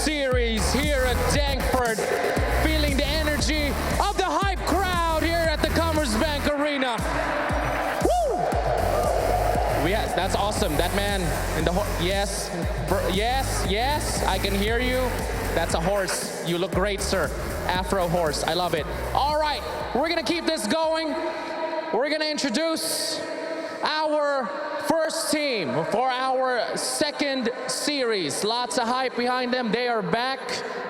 series here at Frankfurt. Feeling the energy of the hype crowd here at the Commerzbank-Arena. Woo! Yeah, that's awesome. That man in the yes, yes, I can hear you. That's a horse. You look great, sir. Afro horse. I love it. All right, we're gonna keep this going. We're gonna introduce our first team for our second series. Lots of hype behind them. They are back,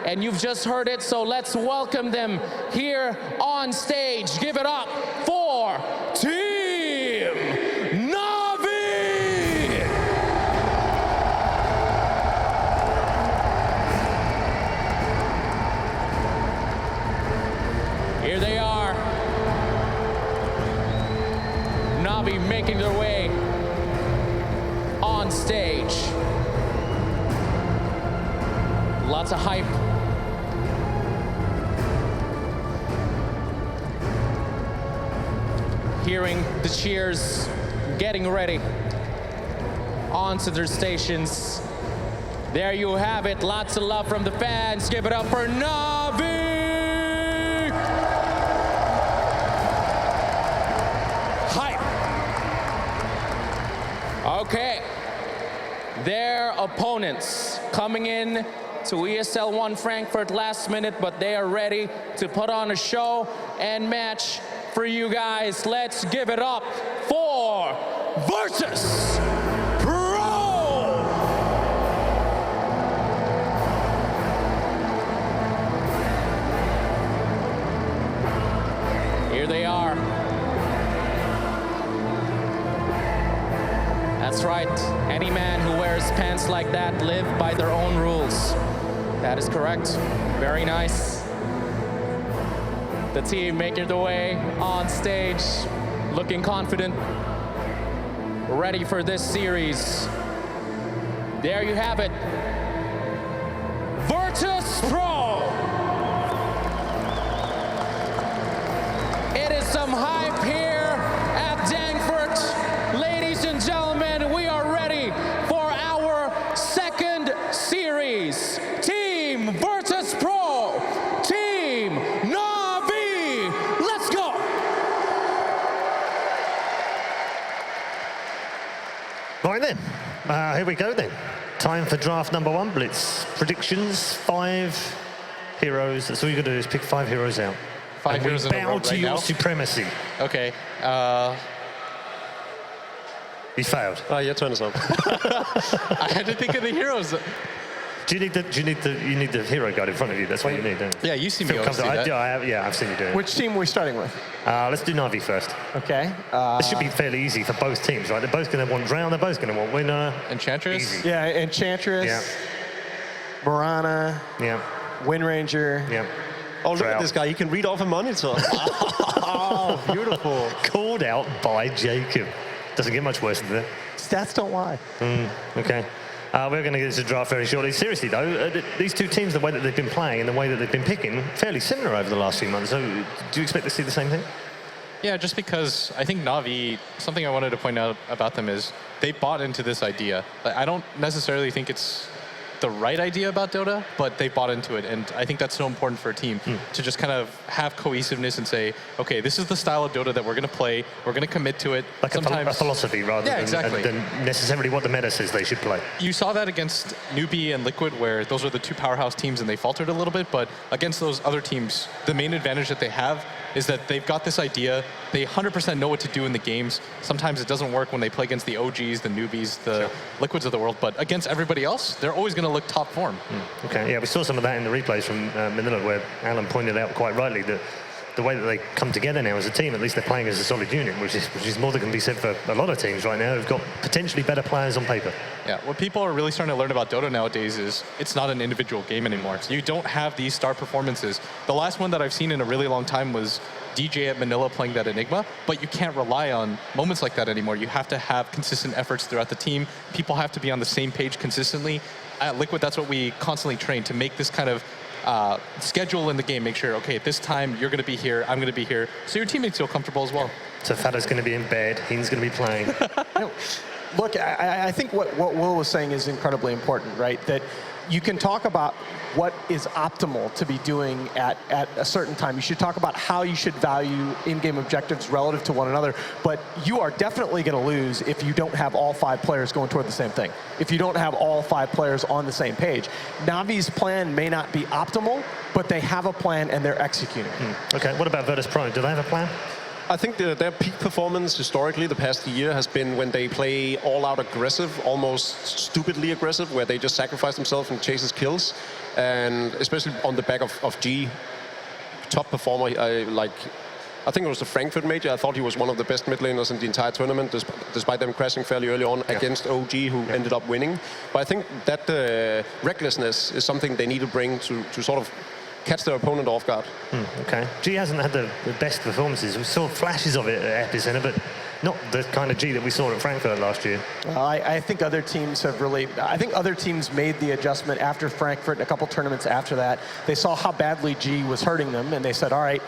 and you've just heard it, so let's welcome them here on stage. Give it up for Team NaVi! Here they are. NaVi making their way on stage. Lots of hype. Hearing the cheers, getting ready onto their stations. There you have it. Lots of love from the fans. Give it up for NaVi! Hype. Okay. Their opponents coming in to ESL One Frankfurt last minute, but they are ready to put on a show and match for you guys. Let's give it up for Virtus.Pro! Here they are. That's right. Any man who wears pants like that live by their own rules. That is correct. Very nice. The team making their way on stage, looking confident, ready for this series. There you have it. Virtus.Pro! It is some hype here at Frankfurt. Ladies and gentlemen, we are ready for our second series. Team Virtus.Pro, Team NaVi. Let's go! Right then, here we go then. Time for draft number one, Blitz. Predictions, 5 heroes. That's all you gotta do is pick 5 heroes out. 5 heroes in a row bow right to your now? supremacy. Okay. You failed. Your turn is up. I had to think of the heroes. Do you need the hero guide in front of you? That's what you need, don't you? Yeah, you see me Feel always do comfortable. that. Yeah, I've seen you do it. Which team are we starting with? Let's do NaVi first. Okay. This should be fairly easy for both teams, right? They're both going to want Drown, they're both going to want Winner. Enchantress? Easy. Yeah, Enchantress, Yeah. Morana, Yeah, Wind Ranger. yeah. Oh, look Drought. at this guy. You can read off a monitor. Oh, beautiful. Called out by Jacob. Doesn't get much worse than that. Stats don't lie. Okay. We're going to get into the draft very shortly. Seriously, though, these two teams, the way that they've been playing and the way that they've been picking, fairly similar over the last few months. So do you expect to see the same thing? Yeah, just because I think NaVi, something I wanted to point out about them is they bought into this idea. I don't necessarily think it's the right idea about Dota, but they bought into it. And I think that's so important for a team to just kind of have cohesiveness and say, okay, this is the style of Dota that we're going to play. We're going to commit to it. Like a philosophy rather than necessarily what the meta says they should play. You saw that against NaVi and Liquid, where those are the two powerhouse teams and they faltered a little bit. But against those other teams, the main advantage that they have is that they've got this idea. They 100% know what to do in the games. Sometimes it doesn't work when they play against the OGs, the newbies, the Liquids of the world. But against everybody else, they're always going to look top form. Okay, yeah, we saw some of that in the replays from Manila, where Alan pointed out quite rightly that the way that they come together now as a team, at least they're playing as a solid unit, which is more than can be said for a lot of teams right now who've got potentially better players on paper. Yeah, what people are really starting to learn about Dota nowadays is it's not an individual game anymore. So you don't have these star performances. The last one that I've seen in a really long time was DJ at Manila playing that Enigma, but you can't rely on moments like that anymore. You have to have consistent efforts throughout the team. People have to be on the same page consistently. At Liquid, that's what we constantly train, to make this kind of schedule in the game. Make sure, okay, at this time, you're going to be here, I'm going to be here, so your teammates feel comfortable as well. So Fada's going to be in bed, Heen's going to be playing. Look, I think what Will was saying is incredibly important, right? That you can talk about what is optimal to be doing at a certain time. You should talk about how you should value in-game objectives relative to one another, but you are definitely going to lose if you don't have all 5 players going toward the same thing, if you don't have all 5 players on the same page. NaVi's plan may not be optimal, but they have a plan and they're executing. Okay, what about Virtus.Pro? Do they have a plan? I think their peak performance historically the past year has been when they play all-out aggressive, almost stupidly aggressive, where they just sacrifice themselves and chases kills. And especially on the back of G, top performer. I think it was the Frankfurt major. I thought he was one of the best mid laners in the entire tournament, despite them crashing fairly early on against OG, who ended up winning. But I think that recklessness is something they need to bring to sort of catch their opponent off guard. Okay. G hasn't had the best performances. We saw flashes of it at Epicenter, but not the kind of G that we saw at Frankfurt last year. I think other teams have really, I think other teams made the adjustment after Frankfurt and a couple tournaments after that. They saw how badly G was hurting them, and they said, all right,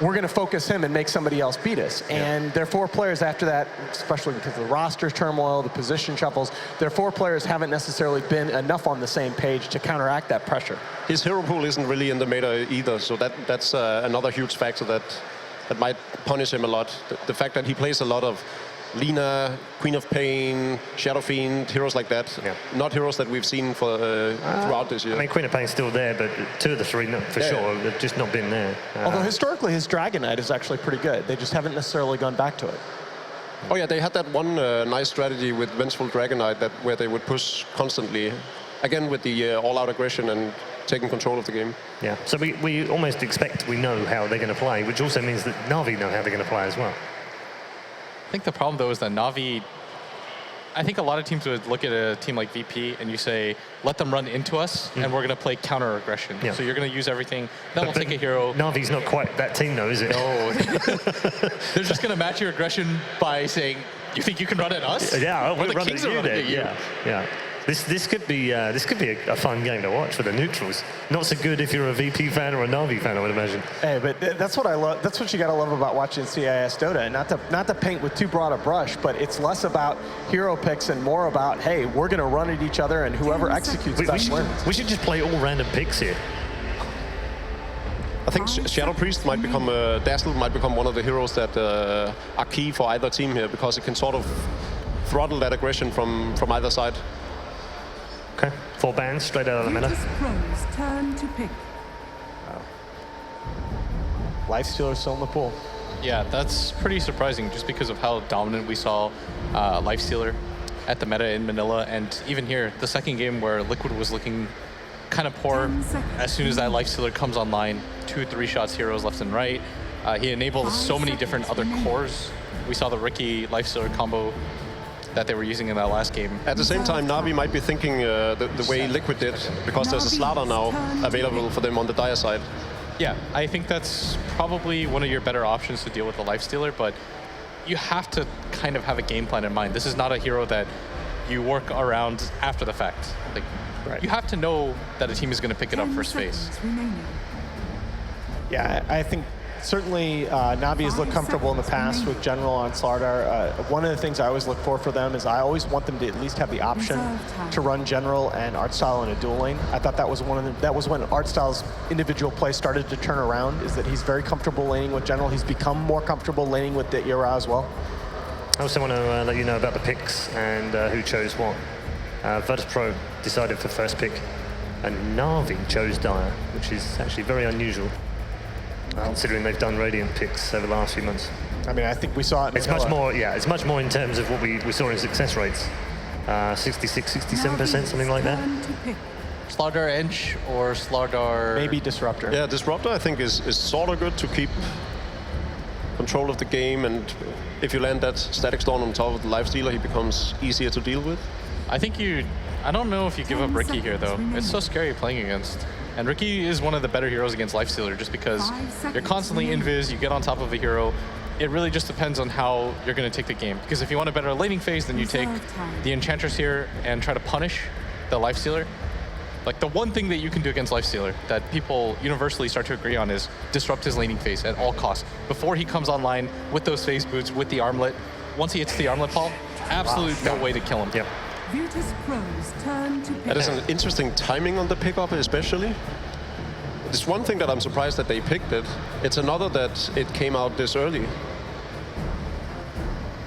we're going to focus him and make somebody else beat us. And their 4 players after that, especially because of the roster turmoil, the position shuffles, their 4 players haven't necessarily been enough on the same page to counteract that pressure. His hero pool isn't really in the meta either, so that's another huge factor that might punish him a lot. The fact that he plays a lot of Lina, Queen of Pain, Shadow Fiend, heroes like that. Not heroes that we've seen for throughout this year. I mean, Queen of Pain's still there, but 2 of the 3, for sure, have just not been there. Although historically, his Dragon Knight is actually pretty good. They just haven't necessarily gone back to it. Oh yeah, they had that one nice strategy with Vengeful Dragon Knight where they would push constantly, again with the all-out aggression and taking control of the game. Yeah, so we almost expect we know how they're going to play, which also means that NaVi know how they're going to play as well. I think the problem, though, is that NaVi, I think a lot of teams would look at a team like VP and you say, let them run into us, and we're going to play counter aggression. So you're going to use everything. Then we'll take a hero. NaVi's not quite that team, though, is it? No. They're just going to match your aggression by saying, you think you can run at us? Yeah, We're the kings of running at you. Yeah. This could be a fun game to watch for the neutrals. Not so good if you're a VP fan or a NaVi fan, I would imagine. Hey, but that's what I love. That's what you got to love about watching CIS Dota. Not to paint with too broad a brush, but it's less about hero picks and more about, hey, we're going to run at each other, and whoever executes best wins. We should just play all random picks here. I think Shadow Priest might become, Dazzle might become one of the heroes that are key for either team here, because it can sort of throttle that aggression from either side. Okay, 4 bans straight out of the meta. Virtus.Pro's turn to pick. Lifestealer's still in the pool. Yeah, that's pretty surprising just because of how dominant we saw Lifestealer at the meta in Manila. And even here, the second game where Liquid was looking kind of poor, as soon as that Lifestealer comes online, 2-3 shots heroes left and right. He enables so many different other cores. We saw the Riki Lifestealer combo that they were using in that last game. At the same time, NaVi might be thinking the way Liquid did, because there's a Slaughter now available for them on the Dire side. Yeah, I think that's probably one of your better options to deal with the Lifestealer, but you have to kind of have a game plan in mind. This is not a hero that you work around after the fact. Like, you have to know that a team is going to pick it up for space. Yeah, I think certainly NaVi has looked comfortable in the past with General on Slardar. One of the things I always look for them is I always want them to at least have the option to run General and Artstyle in a dual lane. I thought that was that was when Artstyle's individual play started to turn around, is that he's very comfortable laning with General. He's become more comfortable laning with the ERA as well. I also want to let you know about the picks and who chose what. Virtus.Pro decided for first pick, and NaVi chose Dire, which is actually very unusual, considering they've done Radiant picks over the last few months. I mean, I think we saw it. It's much more, it's much more in terms of what we saw in success rates. 66, 67%, something like that. Slardar Ench or Slardar... Maybe Disruptor. Yeah, Disruptor I think is sort of good to keep control of the game, and if you land that Static Storm on top of the Lifestealer, he becomes easier to deal with. I think I don't know if you give up Riki here, though. It's so scary playing against. And Riki is one of the better heroes against Lifestealer, just because you're constantly invis, you get on top of a hero. It really just depends on how you're going to take the game. Because if you want a better laning phase, then you take the Enchantress here and try to punish the Lifestealer. Like, the one thing that you can do against Lifestealer that people universally start to agree on is disrupt his laning phase at all costs. Before he comes online with those phase boots, with the armlet, once he hits the armlet, Paul, absolutely no way to kill him. Yep. Virtus.Pro's turn to pick. That is an interesting timing on the pickup, especially. It's one thing that I'm surprised that they picked it. It's another that it came out this early.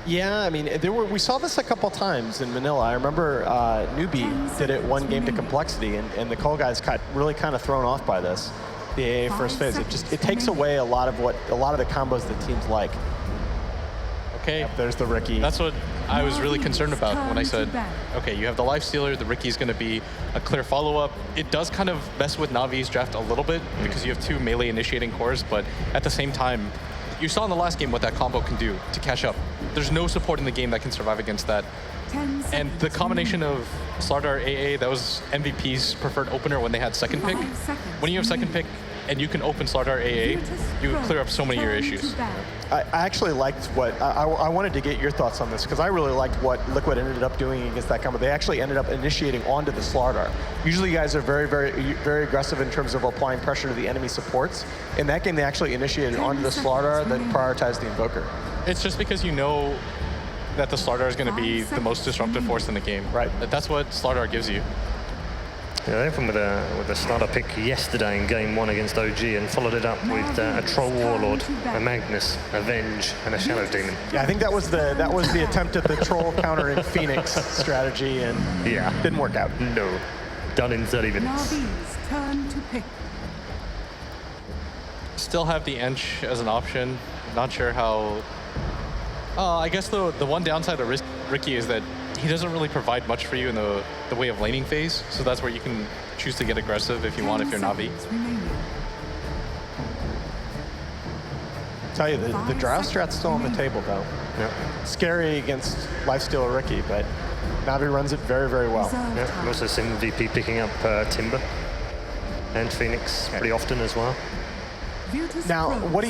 Yeah, I mean, we saw this a couple times in Manila. I remember NaVi did it one game to complexity, and the Cole guys got really kind of thrown off by this. The AA first phase, it takes away a lot of the combos that teams like. Okay, Yep, there's the Ricky. that's what I was really concerned about when I said, okay, you have the Lifestealer, the Ricky's going to be a clear follow-up. It does kind of mess with NaVi's draft a little bit because you have 2 melee initiating cores, but at the same time, you saw in the last game what that combo can do to catch up. There's no support in the game that can survive against that. And the combination of Slardar AA, that was MVP's preferred opener when they had second pick. When you have second pick and you can open Slardar AA, you clear up so many of your issues. I actually liked what, I wanted to get your thoughts on this, because I really liked what Liquid ended up doing against that combo. They actually ended up initiating onto the Slardar. Usually you guys are very, very, very aggressive in terms of applying pressure to the enemy supports. In that game, they actually initiated onto the Slardar, then prioritized the Invoker. It's just because you know that the Slardar is going to be the most disruptive force in the game. Right. That's what Slardar gives you. Yeah, they opened with a starter pick yesterday in game 1 against OG and followed it up with a Troll Warlord, a Magnus, a Venge, and a Shadow Demon. Yeah, I think that was the attempt at the troll counter in Phoenix strategy, and Yeah. didn't work out. No. Done in 30 minutes. NaVi's turn to pick. Still have the Ench as an option. Not sure how... I guess the one downside of Ricky is that he doesn't really provide much for you in the way of laning phase, so that's where you can choose to get aggressive if you want, if you're NaVi. Tell you, the Drow strat's still on the table, though. Yep. Scary against Lifestealer Ricky, but NaVi runs it very, very well. Yep. I've also seen VP picking up Timber and Phoenix pretty often as well. Now, what do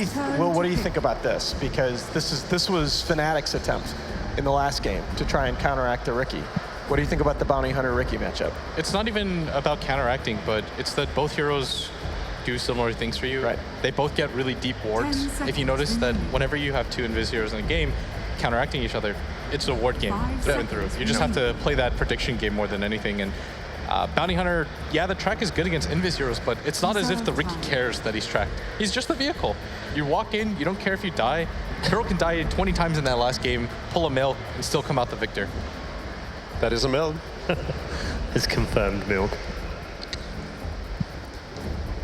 you think about this? Because this was Fnatic's attempt in the last game to try and counteract the Ricky. What do you think about the Bounty Hunter Ricky matchup? It's not even about counteracting, but it's that both heroes do similar things for you. Right. They both get really deep wards. If you notice that whenever you have 2 Invis heroes in a game counteracting each other, it's a ward game through and through. You just have to play that prediction game more than anything. And Bounty Hunter, yeah, the track is good against Invis heroes, but it's not as if the Ricky cares that he's tracked. He's just a vehicle. You walk in, you don't care if you die. Hero can die 20 times in that last game, pull a mill, and still come out the victor. That is a mill. It's confirmed milk.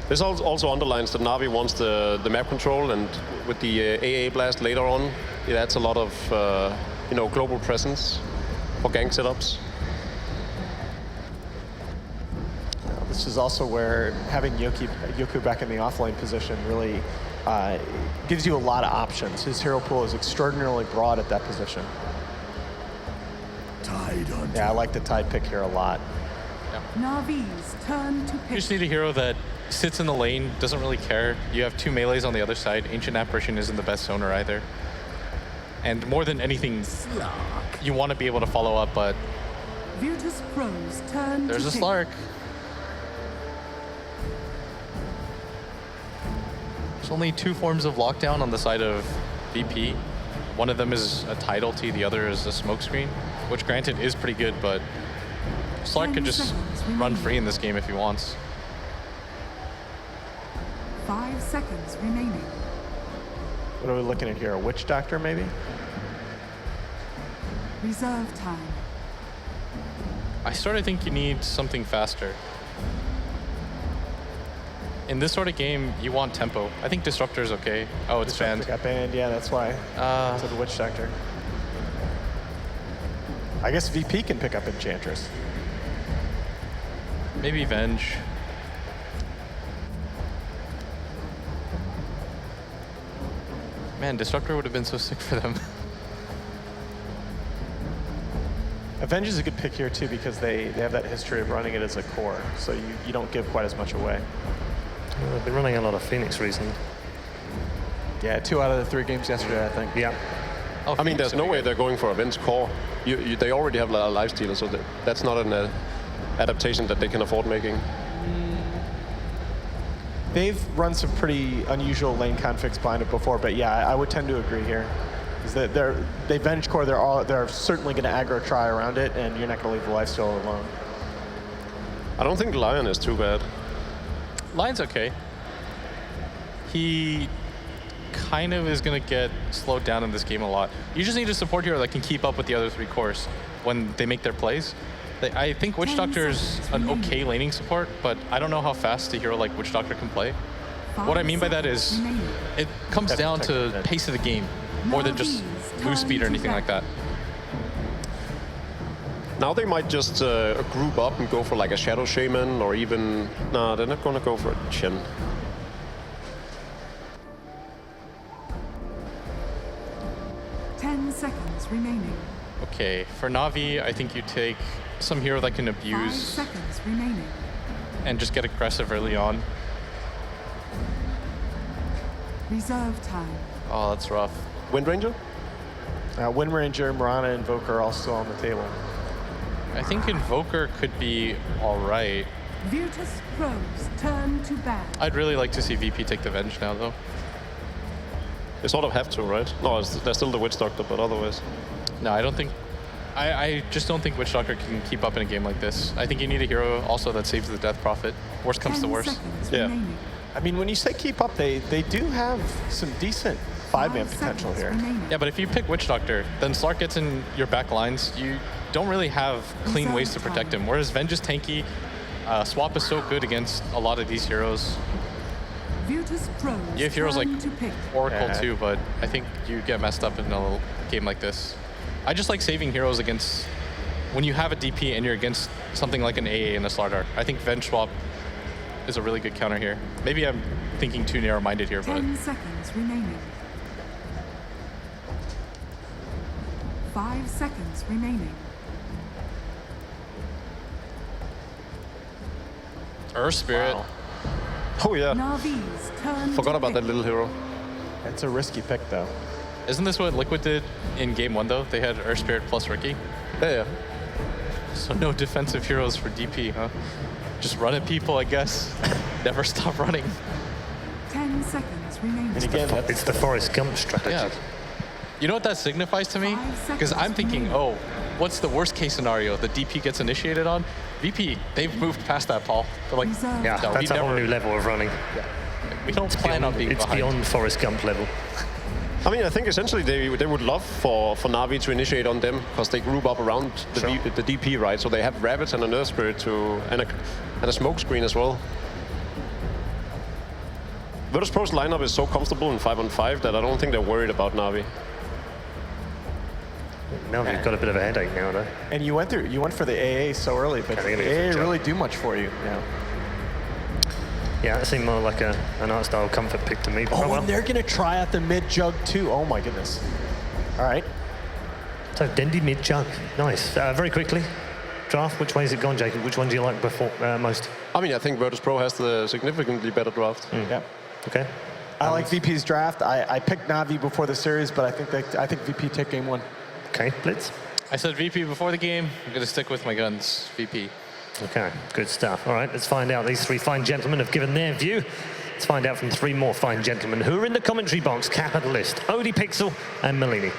This also underlines that NaVi wants the map control, and with the AA blast later on, it adds a lot of global presence for gank setups. This is also where having Yoku back in the offlane position really gives you a lot of options. His hero pool is extraordinarily broad at that position. Yeah, I like the Tide pick here a lot. NaVi's turn to You pick. just need a hero that sits in the lane, doesn't really care. You have 2 melees on the other side. Ancient Apparition isn't the best zoner either. And more than anything, you want to be able to follow up, but Virtus.Pro's turn there's to a pick. Slark. There's only 2 forms of lockdown on the side of VP. One of them is a Tide ulti, the other is a smokescreen, which granted is pretty good, but Slark could just run free in this game if he wants. 5 seconds remaining. What are we looking at here? A Witch Doctor, maybe? Reserve time. I sort of think you need something faster. In this sort of game, you want tempo. I think Disruptor is okay. Oh, it's banned. Got banned, yeah, that's why. So the Witch Doctor. I guess VP can pick up Enchantress. Maybe Venge. Man, Disruptor would have been so sick for them. Avenge is a good pick here too because they have that history of running it as a core, so you don't give quite as much away. Well, they've been running a lot of Phoenix recently. Yeah, 2 out of the 3 games yesterday, I think. Yeah. Oh, I mean, there's no way they're going for Avenge core. They already have a Lifestealer, so that's not an adaptation that they can afford making. They've run some pretty unusual lane configs behind it before, but yeah, I would tend to agree here. Because they Venge Core, they're certainly going to aggro try around it, and you're not going to leave the lifesteal alone. I don't think Lion is too bad. Lion's okay. He kind of is going to get slowed down in this game a lot. You just need a support hero that can keep up with the other 3 cores when they make their plays. I think Witch Doctor's an okay laning support, but I don't know how fast a hero like Witch Doctor can play. What I mean by that is it comes down to pace of the game more than just move speed or anything like that. Now they might just group up and go for like a Shadow Shaman, or even... Nah, they're not going to go for a Chen. Seconds remaining. Okay, for NaVi, I think you take some hero that can 5 abuse seconds remaining. and just get aggressive early on. Reserve time. Oh, that's rough. Wind Ranger? Wind Ranger, Mirana, and Invoker are all still on the table. I think Invoker could be all right. Virtus.Pro's turn to bat. I'd really like to see VP take the Venge now, though. They sort of have to, right? No, they're still the Witch Doctor, but otherwise. No, I don't think... I just don't think Witch Doctor can keep up in a game like this. I think you need a hero also that saves the Death Prophet. Worst comes to 10 worst. seconds Yeah. remaining. I mean, when you say keep up, they do have some decent 5-man 5 potential seconds here. remaining. Yeah, but if you pick Witch Doctor, then Slark gets in your back lines. You don't really have clean ways to protect him. Whereas Venge is tanky. Swap is so good against a lot of these heroes. Virtus.Pro's You have heroes like turn to pick. Oracle Yeah. too, but I think you get messed up in a game like this. I just like saving heroes against when you have a DP and you're against something like an AA and a Slardar. I think Venge swap is a really good counter here. Maybe I'm thinking too narrow-minded here, but 10 seconds remaining. 5 seconds remaining. Earth Spirit. Wow. Oh, yeah. NaVi's turn Forgot to about pick. that little hero. It's a risky pick, though. Isn't this what Liquid did in game 1 though? They had Earth Spirit plus Ricky. Yeah. So no defensive heroes for DP, huh? Just run at people, I guess. Never stop running. 10 seconds remaining. And again, It's the Forrest Gump strategy. Yeah. You know what that signifies to me? 5 Because I'm seconds thinking, remaining. oh, what's the worst case scenario? The DP gets initiated on? VP, they've moved past that, Paul. They're like, Reserve. Yeah, No, that's we a whole never- new level of running. we don't plan on being It's behind. beyond Forrest Gump level. I mean, I think essentially they would love for NaVi to initiate on them, because they group up around the, Sure. the DP, right? So they have rabbits and an Earth Spirit and a smoke screen as well. Virtus.Pro's lineup is so comfortable in 5-on-5 that I don't think they're worried about NaVi. Now we've got a bit of a headache now, though. and you went for the AA so early, but they're the gonna go for AA the really do much for you. Yeah. Yeah, it seemed more like an art style comfort pick to me. But Oh, well. and they're going to try out the mid jug too. Oh my goodness. All right. So Dendy mid jug, nice. Very quickly, draft. Which way has it gone, Jacob? Which one do you like most? I mean, I think Virtus.Pro has the significantly better draft. Yeah. Okay. I like VP's draft. I picked NaVi before the series, but I think VP took game 1. Okay, Blitz. I said VP before the game. I'm going to stick with my guns, VP. Okay, good stuff. All right, let's find out. These 3 fine gentlemen have given their view. Let's find out from 3 more fine gentlemen who are in the commentary box. Capitalist, Odie Pixel, and Malini.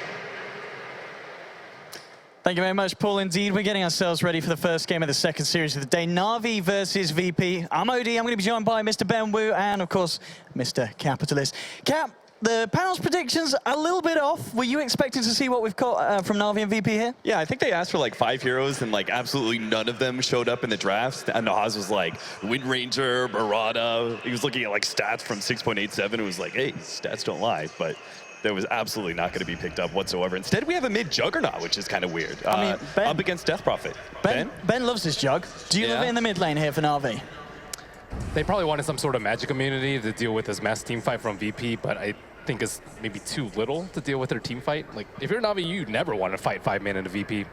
Thank you very much, Paul. Indeed, we're getting ourselves ready for the first game of the second series of the day. NaVi versus VP. I'm Odie. I'm going to be joined by Mr. Ben Wu and, of course, Mr. Capitalist. Cap, the panel's predictions a little bit off. Were you expecting to see what we've got from NaVi and VP here? Yeah, I think they asked for like 5 heroes, and like absolutely none of them showed up in the drafts. And Nahaz was like Wind Ranger, Barada. He was looking at like stats from 6.87. It was like, hey, stats don't lie. But that was absolutely not going to be picked up whatsoever. Instead, we have a mid Juggernaut, which is kind of weird. I mean, Ben- up against Death Prophet. Ben loves his jug. Do you love it in the mid lane here for NaVi? They probably wanted some sort of magic immunity to deal with this mass team fight from VP, but I think it's maybe too little to deal with their team fight. Like, if you're NaVi, you never want to fight 5-man in a VP.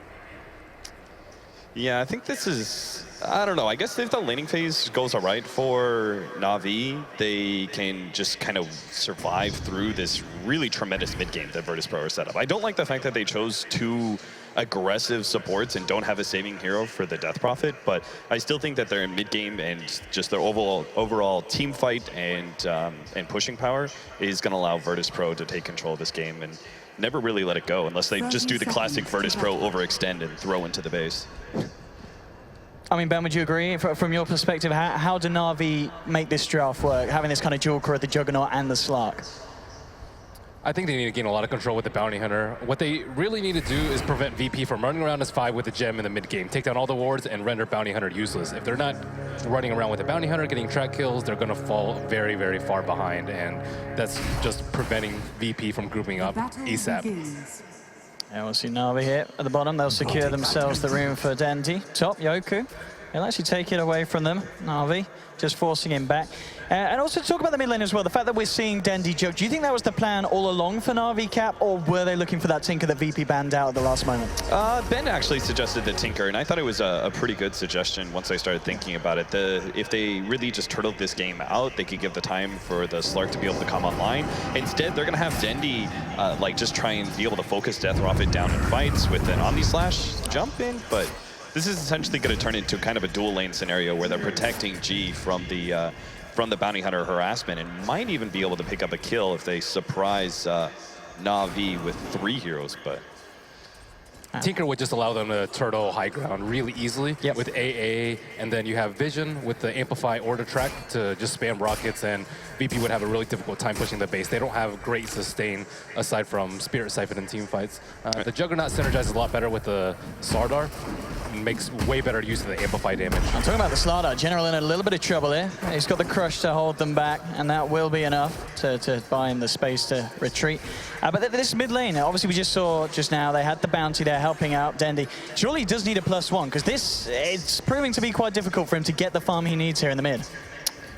Yeah, I think this is, I don't know. I guess if the laning phase goes all right for NaVi, they can just kind of survive through this really tremendous mid game that Virtus.Pro are set up. I don't like the fact that they chose 2 aggressive supports and don't have a saving hero for the Death Prophet, but I still think that they're in mid game, and just their overall team fight and pushing power is going to allow Virtus.Pro to take control of this game. And never really let it go unless they just do the classic Virtus.Pro overextend and throw into the base. I mean, Ben, would you agree? From your perspective, how do NaVi make this draft work, having this kind of dual core of the Juggernaut and the Slark? I think they need to gain a lot of control with the Bounty Hunter. What they really need to do is prevent VP from running around as 5 with the gem in the mid game, take down all the wards, and render Bounty Hunter useless. If they're not running around with the Bounty Hunter, getting track kills, they're going to fall very, very far behind, and that's just preventing VP from grouping up ASAP. Yeah, we'll see NaVi here at the bottom. They'll secure themselves the room for Dendi. Top, Yoku. He'll actually take it away from them. NaVi just forcing him back. And also to talk about the mid lane as well, the fact that we're seeing Dendi joke, do you think that was the plan all along for NaVi, Cap, or were they looking for that Tinker that VP banned out at the last moment? Ben actually suggested the Tinker, and I thought it was a pretty good suggestion once I started thinking about it. If they really just turtled this game out, they could give the time for the Slark to be able to come online. Instead, they're going to have Dendi like just try and be able to focus Death Rocket down in fights with an Omni Slash jump in, but this is essentially going to turn into kind of a dual lane scenario where they're protecting G from the Bounty Hunter harassment and might even be able to pick up a kill if they surprise NaVi with 3 heroes. But Tinker would just allow them to turtle high ground really easily with AA, and then you have Vision with the Amplify Order track to just spam rockets, and VP would have a really difficult time pushing the base. They don't have great sustain aside from Spirit Siphon in team fights. The Juggernaut synergizes a lot better with the Slardar, and makes way better use of the Amplify damage. I'm talking about the Slardar. General in a little bit of trouble here. He's got the Crush to hold them back, and that will be enough to buy him the space to retreat. But this mid lane, obviously we just saw just now, they had the bounty there helping out Dendi. Surely he does need a +1, because it's proving to be quite difficult for him to get the farm he needs here in the mid.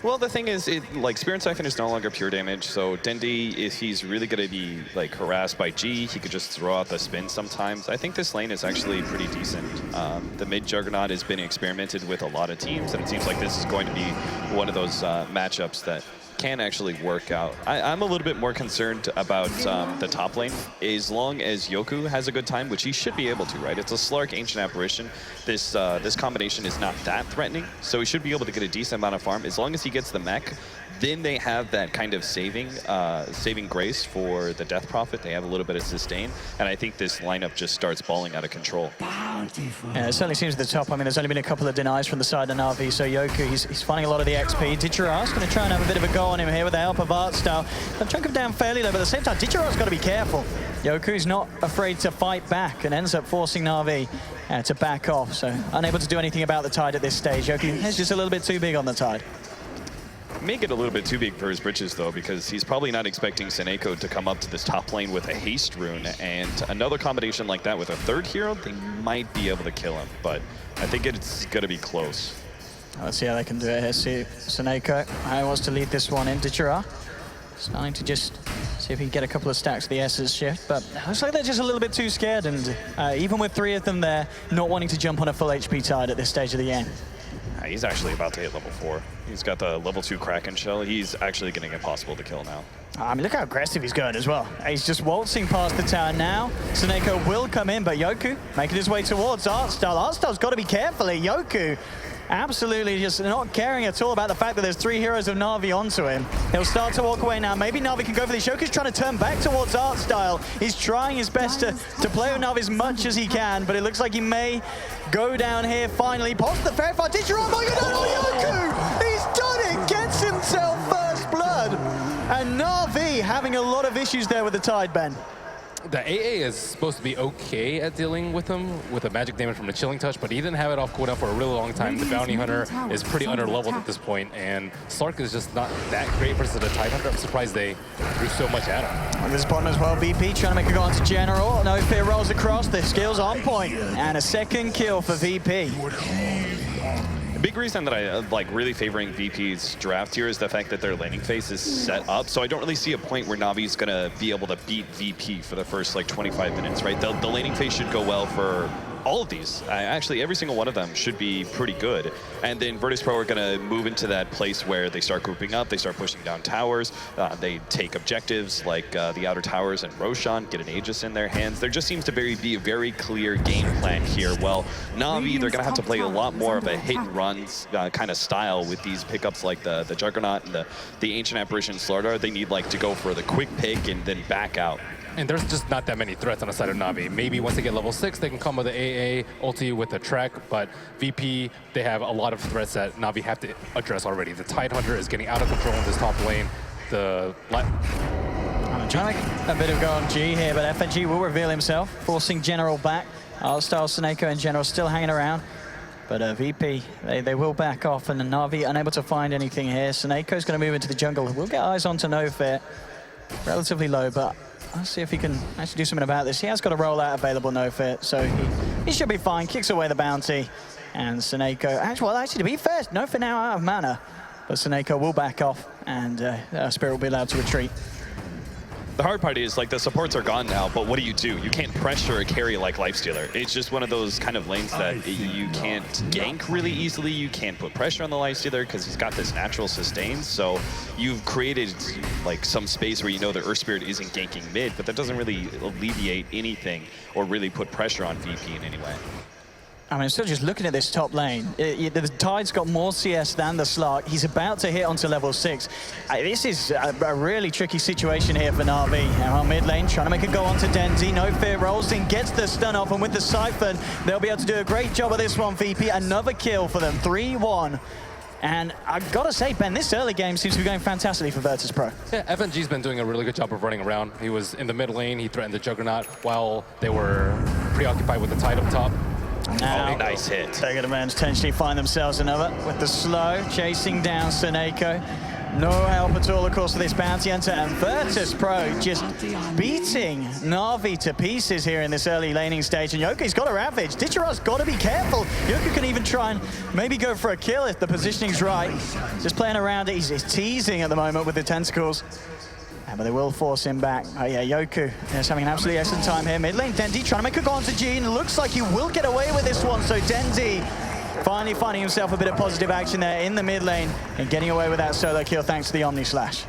well, the thing is, like Spirit Siphon is no longer pure damage, so Dendi, if he's really going to be like harassed by G, he could just throw out the spin sometimes. I think this lane is actually pretty decent. The mid Juggernaut has been experimented with a lot of teams, and it seems like this is going to be one of those matchups that can actually work out. I'm a little bit more concerned about the top lane. As long as Yoku has a good time, which he should be able to, right? It's a Slark Ancient Apparition. This combination is not that threatening, so he should be able to get a decent amount of farm. As long as he gets the mech, then they have that kind of saving grace for the Death Prophet. They have a little bit of sustain, and I think this lineup just starts balling out of control. Yeah, it certainly seems at the top. I mean, there's only been a couple of denies from the side of NaVi, so Yoku, he's finding a lot of the XP. Ditchara's going to try and have a bit of a go on him here with the help of Artstyle. They'll chunk him down fairly low, but at the same time, Ditchara's got to be careful. Yoku's not afraid to fight back and ends up forcing NaVi to back off, so unable to do anything about the tide at this stage. Yoku is just a little bit too big on the tide. Make it a little bit too big for his britches, though, because he's probably not expecting Seneko to come up to this top lane with a haste rune, and another combination like that with a third hero, they might be able to kill him, but I think it's going to be close. Let's see how they can do it here. See Seneko, he wants to lead this one in. Ditchara starting to just see if he can get a couple of stacks of the S's shift, but looks like they're just a little bit too scared, and even with 3 of them there, not wanting to jump on a full HP tide at this stage of the game. He's actually about to hit level 4. He's got the level 2 Kraken shell. He's actually getting impossible to kill now. I mean, look how aggressive he's going as well. He's just waltzing past the tower now. Seneko will come in, but Yoku making his way towards Artstyle. Artstyle's got to be careful here. Yoku absolutely just not caring at all about the fact that there's 3 heroes of NaVi onto him. He'll start to walk away now. Maybe NaVi can go for this. Yoku's trying to turn back towards Artstyle. He's trying his best to play with NaVi as much as he can, but it looks like he may go down here finally. Pops the Verified Teacher on. Yoku! He's done it! Gets himself first blood! And NaVi having a lot of issues there with the tide, Ben. The AA is supposed to be okay at dealing with him with the magic damage from the Chilling Touch, but he didn't have it off cooldown for a really long time. The Bounty Hunter is pretty under-leveled at this point, and Slark is just not that great versus the Tide Hunter. I'm surprised they threw so much at him. On this bottom as well, VP trying to make a go on to General. No Fear rolls across, the skills on point, and a second kill for VP. The big reason that I like really favoring VP's draft here is the fact that their laning phase is set up, so I don't really see a point where Navi's going to be able to beat VP for the first like 25 minutes, right? The laning phase should go well for all of these. Actually, every single one of them should be pretty good. And then Virtus.Pro are going to move into that place where they start grouping up, they start pushing down towers, they take objectives like the outer towers and Roshan, get an Aegis in their hands. There just seems to be a very clear game plan here. Well, Navi, they're going to have to play a lot more of a hit-and-runs kind of style with these pickups like the Juggernaut and the Ancient Apparition Slardar. They need like to go for the quick pick and then back out. And there's just not that many threats on the side of NaVi. Maybe once they get level 6, they can come with the AA, ulti with the Trek, but VP, they have a lot of threats that NaVi have to address already. The Tidehunter is getting out of control in this top lane. I'm trying to make a bit of go on G here, but FNG will reveal himself, forcing General back. Artstyle, Seneko in General still hanging around. But VP, they will back off, and NaVi unable to find anything here. Seneko's going to move into the jungle. We'll get eyes onto NoFit. Relatively low, but I'll see if he can actually do something about this. He has got a rollout available, NoFit, so he should be fine. Kicks away the bounty, and Seneko... Actually, to be fair, NoFit now out of mana, but Seneko will back off, and Spirit will be allowed to retreat. The hard part is, like, the supports are gone now, but what do? You can't pressure a carry like Lifestealer. It's just one of those kind of lanes that you can't gank really easily. You can't put pressure on the Lifestealer because he's got this natural sustain. So you've created, like, some space where you know the Earth Spirit isn't ganking mid, but that doesn't really alleviate anything or really put pressure on VP in any way. I mean, still just looking at this top lane, the Tide's got more CS than the Slark. He's about to hit onto level 6. This is a really tricky situation here for NaVi. Our mid lane trying to make a go onto Denzi. NoFit rolls in, gets the stun off, and with the Siphon, they'll be able to do a great job of this one, VP. Another kill for them, 3-1. And I've got to say, Ben, this early game seems to be going fantastically for Virtus.Pro. Yeah, FNG's been doing a really good job of running around. He was in the mid lane, he threatened the Juggernaut while they were preoccupied with the Tide up top. Now, nice hit. They're going to potentially find themselves another with the slow, chasing down Seneko. No help at all, of course, for this bounty hunter, and Virtus.Pro just beating NaVi to pieces here in this early laning stage. And Yoku's got a ravage. Ditchera's got to be careful. Yoku can even try and maybe go for a kill if the positioning's right. Just playing around it. He's teasing at the moment with the tentacles. But they will force him back. Oh yeah, Yoku is having an absolutely excellent time here. Mid lane, Dendy trying to make a go onto Gene. Looks like he will get away with this one. So Dendy finally finding himself a bit of positive action there in the mid lane and getting away with that solo kill thanks to the Omni Slash.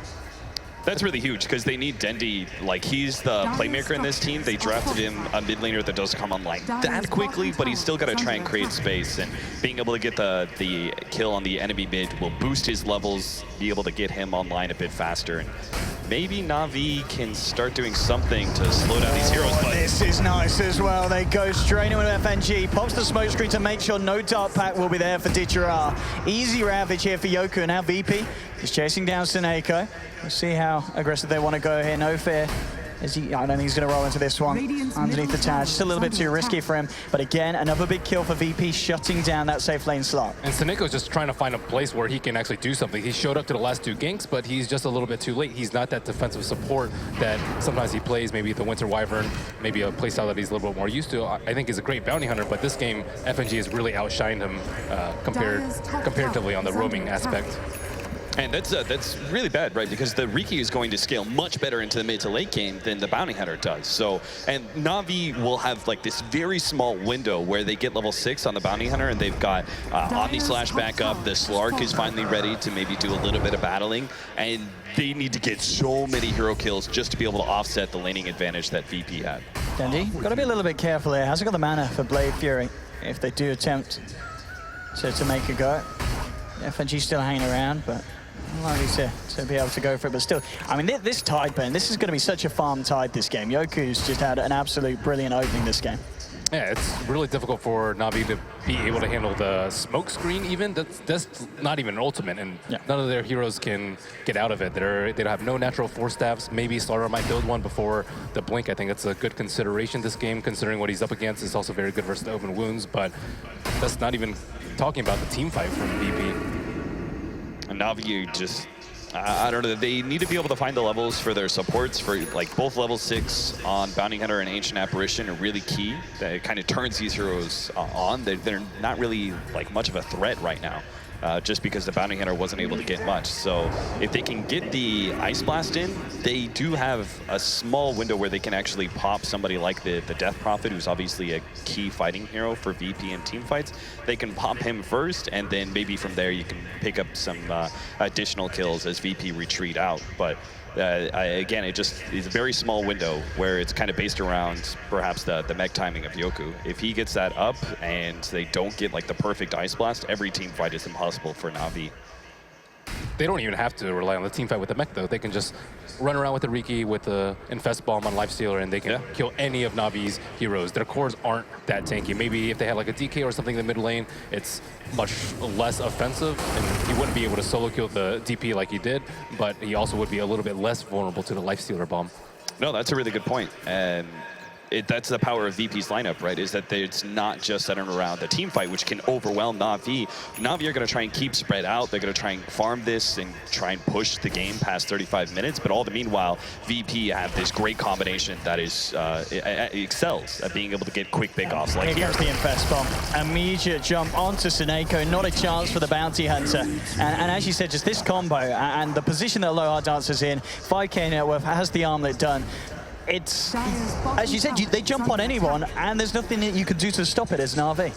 That's really huge because they need Dendy. Like, he's the playmaker in this team. They drafted him a mid laner that doesn't come online that quickly, but he's still got to try and create space. And being able to get the kill on the enemy mid will boost his levels, be able to get him online a bit faster. And maybe NaVi can start doing something to slow down these heroes. But this is nice as well. They go straight in with FNG. Pops the smoke screen to make sure no Dark Pack will be there for Ditchera. Easy ravage here for Yoku, and now VP is chasing down Seneko. We'll see how aggressive they want to go here. No fear. I don't think he's going to roll into this one underneath the tower. Just a little bit too risky for him. But again, another big kill for VP, shutting down that safe lane slot. And Seneko's just trying to find a place where he can actually do something. He showed up to the last 2 ganks, but he's just a little bit too late. He's not that defensive support that sometimes he plays, maybe the Winter Wyvern, maybe a playstyle that he's a little bit more used to. I think he's a great bounty hunter, but this game, FNG has really outshined him comparatively on the roaming aspect. And that's really bad, right? Because the Riki is going to scale much better into the mid to late game than the Bounty Hunter does. So, and NaVi will have like this very small window where they get level 6 on the Bounty Hunter, and they've got Omni Slash back up. The Slark is finally ready to maybe do a little bit of battling, and they need to get so many hero kills just to be able to offset the laning advantage that VP had. Dendy, got to be a little bit careful here. Hasn't got the mana for Blade Fury if they do attempt to make a go. FNG still hanging around, but unlikely to be able to go for it. But still, I mean, this Tide, Ben, this is going to be such a farm Tide this game. Yoku's just had an absolute brilliant opening this game. Yeah, it's really difficult for NaVi to be able to handle the smoke screen even. That's not even an ultimate, and none of their heroes can get out of it. They have no natural force staffs. Maybe Slaughter might build one before the blink. I think that's a good consideration this game, considering what he's up against. It's also very good versus the open wounds, but that's not even talking about the team fight from VP. And NaVi just, I don't know, they need to be able to find the levels for their supports. For like both level 6 on Bounty Hunter and Ancient Apparition are really key. That kind of turns these heroes on. They're not really like much of a threat right now. Just because the Bounty Hunter wasn't able to get much. So if they can get the Ice Blast in, they do have a small window where they can actually pop somebody like the Death Prophet, who's obviously a key fighting hero for VP in team fights. They can pop him first, and then maybe from there you can pick up some additional kills as VP retreat out. But again, it just is a very small window where it's kind of based around perhaps the mech timing of Yoku. If he gets that up and they don't get like the perfect Ice Blast, every team fight is impossible for NaVi. they don't even have to rely on the team fight with the mech, though. They can just run around with the Riki, with the Infest Bomb on Lifestealer, and they can kill any of Navi's heroes. Their cores aren't that tanky. Maybe if they had like a DK or something in the mid lane, it's much less offensive, and he wouldn't be able to solo kill the DP like he did, but he also would be a little bit less vulnerable to the Lifestealer Bomb. No, that's a really good point. And that's the power of VP's lineup, right? Is that it's not just centered around the team fight, which can overwhelm NaVi. NaVi are going to try and keep spread out. They're going to try and farm this and try and push the game past 35 minutes. But all the meanwhile, VP have this great combination that is excels at being able to get quick big offs. Like here comes the Infest Bomb. Immediate jump onto Seneko. Not a chance for the Bounty Hunter. And as you said, just this combo and the position that Aloha dances in, 5k net worth, has the armlet done. It's, as you said, they jump on anyone, and there's nothing that you can do to stop it as NaVi.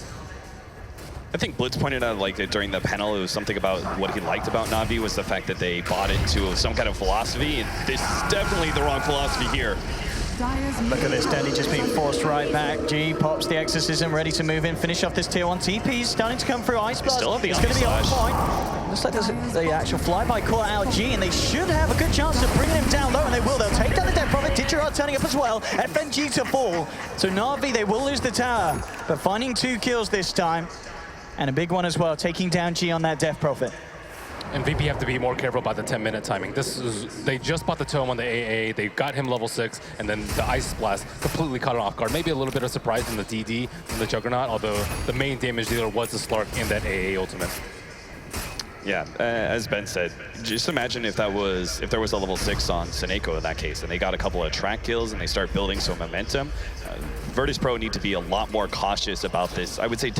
I think Blitz pointed out, like, during the panel, it was something about what he liked about NaVi was the fact that they bought into some kind of philosophy, and this is definitely the wrong philosophy here. Look at this, Dendy just being forced right back. G pops the Exorcism, ready to move in, finish off this tier 1. TP's starting to come through. Ice Blast, Still have the it's going to be on point. Looks like there's the actual flyby caught out G, and they should have a good chance of bringing him down low, and they will. They'll take down the Death Prophet. Ditcherard turning up as well. FNG to fall. So NaVi, they will lose the tower, but finding 2 kills this time, and a big one as well, taking down G on that Death Prophet. And VP have to be more careful about the 10-minute timing. They just bought the Tome on the AA, they got him level 6, and then the Ice Blast completely caught him off guard. Maybe a little bit of surprise in the DD from the Juggernaut, although the main damage dealer was the Slark in that AA ultimate. Yeah, as Ben said, just imagine if there was a level 6 on Seneko in that case, and they got a couple of track kills and they start building some momentum. Virtus.Pro need to be a lot more cautious about this. I would say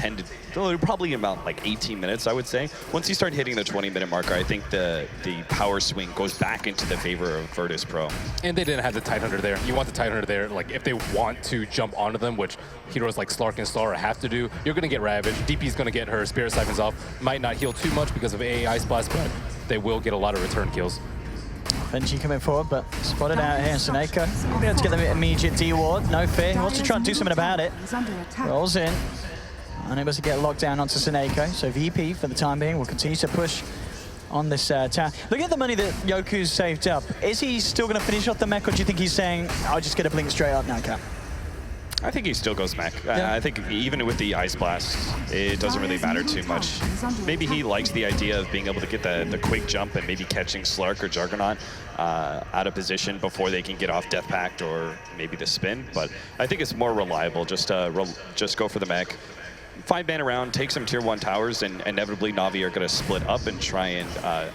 probably about like 18 minutes, I would say. Once you start hitting the 20-minute marker, I think the power swing goes back into the favor of Virtus.Pro. And they didn't have the Tidehunter there. You want the Tidehunter there, like if they want to jump onto them, which heroes like Slark and Star have to do, you're going to get Ravage. DP's going to get her Spirit Siphons off. Might not heal too much because of AA Ice Blast, but they will get a lot of return kills. Benji coming forward, but spotted out here in Seneko. Be able to get the immediate D-Ward, no fear. He wants to try and do something about it. Rolls in. Unable to get locked down onto Seneko. So VP, for the time being, will continue to push on this tower. Look at the money that Yoku's saved up. Is he still going to finish off the mech, or do you think he's saying, I'll just get a blink straight up now, Cap? I think he still goes mech. I think even with the Ice Blast, it doesn't really matter too much. Maybe he likes the idea of being able to get the quick jump and maybe catching Slark or Juggernaut out of position before they can get off Death Pact or maybe the spin. But I think it's more reliable. Just go for the mech. 5-man around, take some tier 1 towers, and inevitably NaVi are going to split up and try and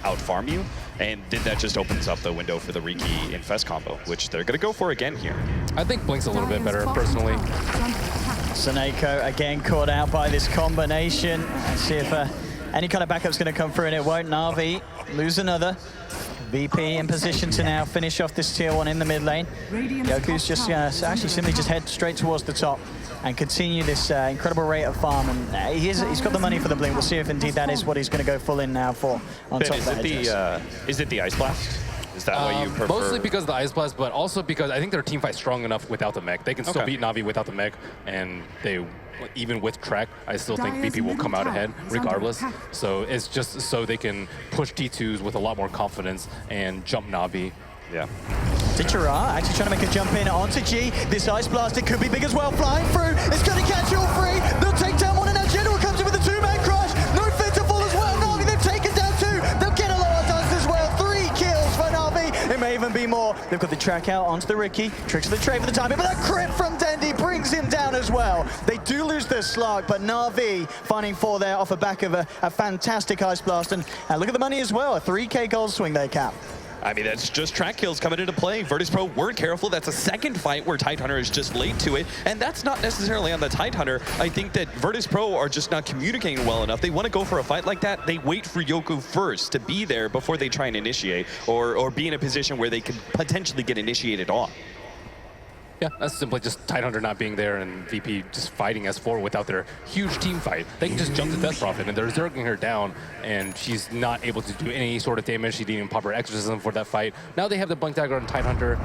out-farm you. And then that just opens up the window for the Riki Infest combo, which they're going to go for again here. I think Blink's a little bit better, personally. Seneko again caught out by this combination. Let's see if any kind of backup's going to come through, and it won't. NaVi lose another. VP in position to now finish off this tier 1 in the mid lane. Yoku's just actually simply just head straight towards the top and continue this incredible rate of farm. And he's got the money for the blink. We'll see if indeed that is what he's going to go full in now for on Ben, top of that. Is it the Ice Blast? Is that why you prefer? Mostly because of the Ice Blast, but also because I think their team fight's strong enough without the mech. They can still beat NaVi without the mech, and even with track, I still think VP will come out ahead regardless. So it's just so they can push T2s with a lot more confidence and jump NaVi. Yeah. Ditcherard actually trying to make a jump in onto G. This Ice Blast, it could be big as well. Flying through, it's going to catch all 3. They'll take down one, and now General comes in with a 2-man crush. No fit to fall as well. NaVi, they've taken down 2. They'll get a lot of dust as well. 3 kills for NaVi. It may even be more. They've got the track out onto the Riki. Tricks of the trade for the time, but that crit from Dendy brings him down as well. They do lose their Slark, but NaVi finding 4 there off the back of a fantastic Ice Blast. And look at the money as well. A 3k gold swing there, Cap. I mean, that's just track kills coming into play. Virtus.Pro weren't careful. That's a second fight where Tidehunter is just late to it. And that's not necessarily on the Tidehunter. I think that Virtus.Pro are just not communicating well enough. They want to go for a fight like that. They wait for Yoku first to be there before they try and initiate or be in a position where they could potentially get initiated on. Yeah, that's simply just Tidehunter not being there and VP just fighting S4 without their huge team fight. They can just jump to Death Prophet, and they're zerging her down, and she's not able to do any sort of damage. She didn't even pop her Exorcism for that fight. Now they have the Blink Dagger on Tidehunter,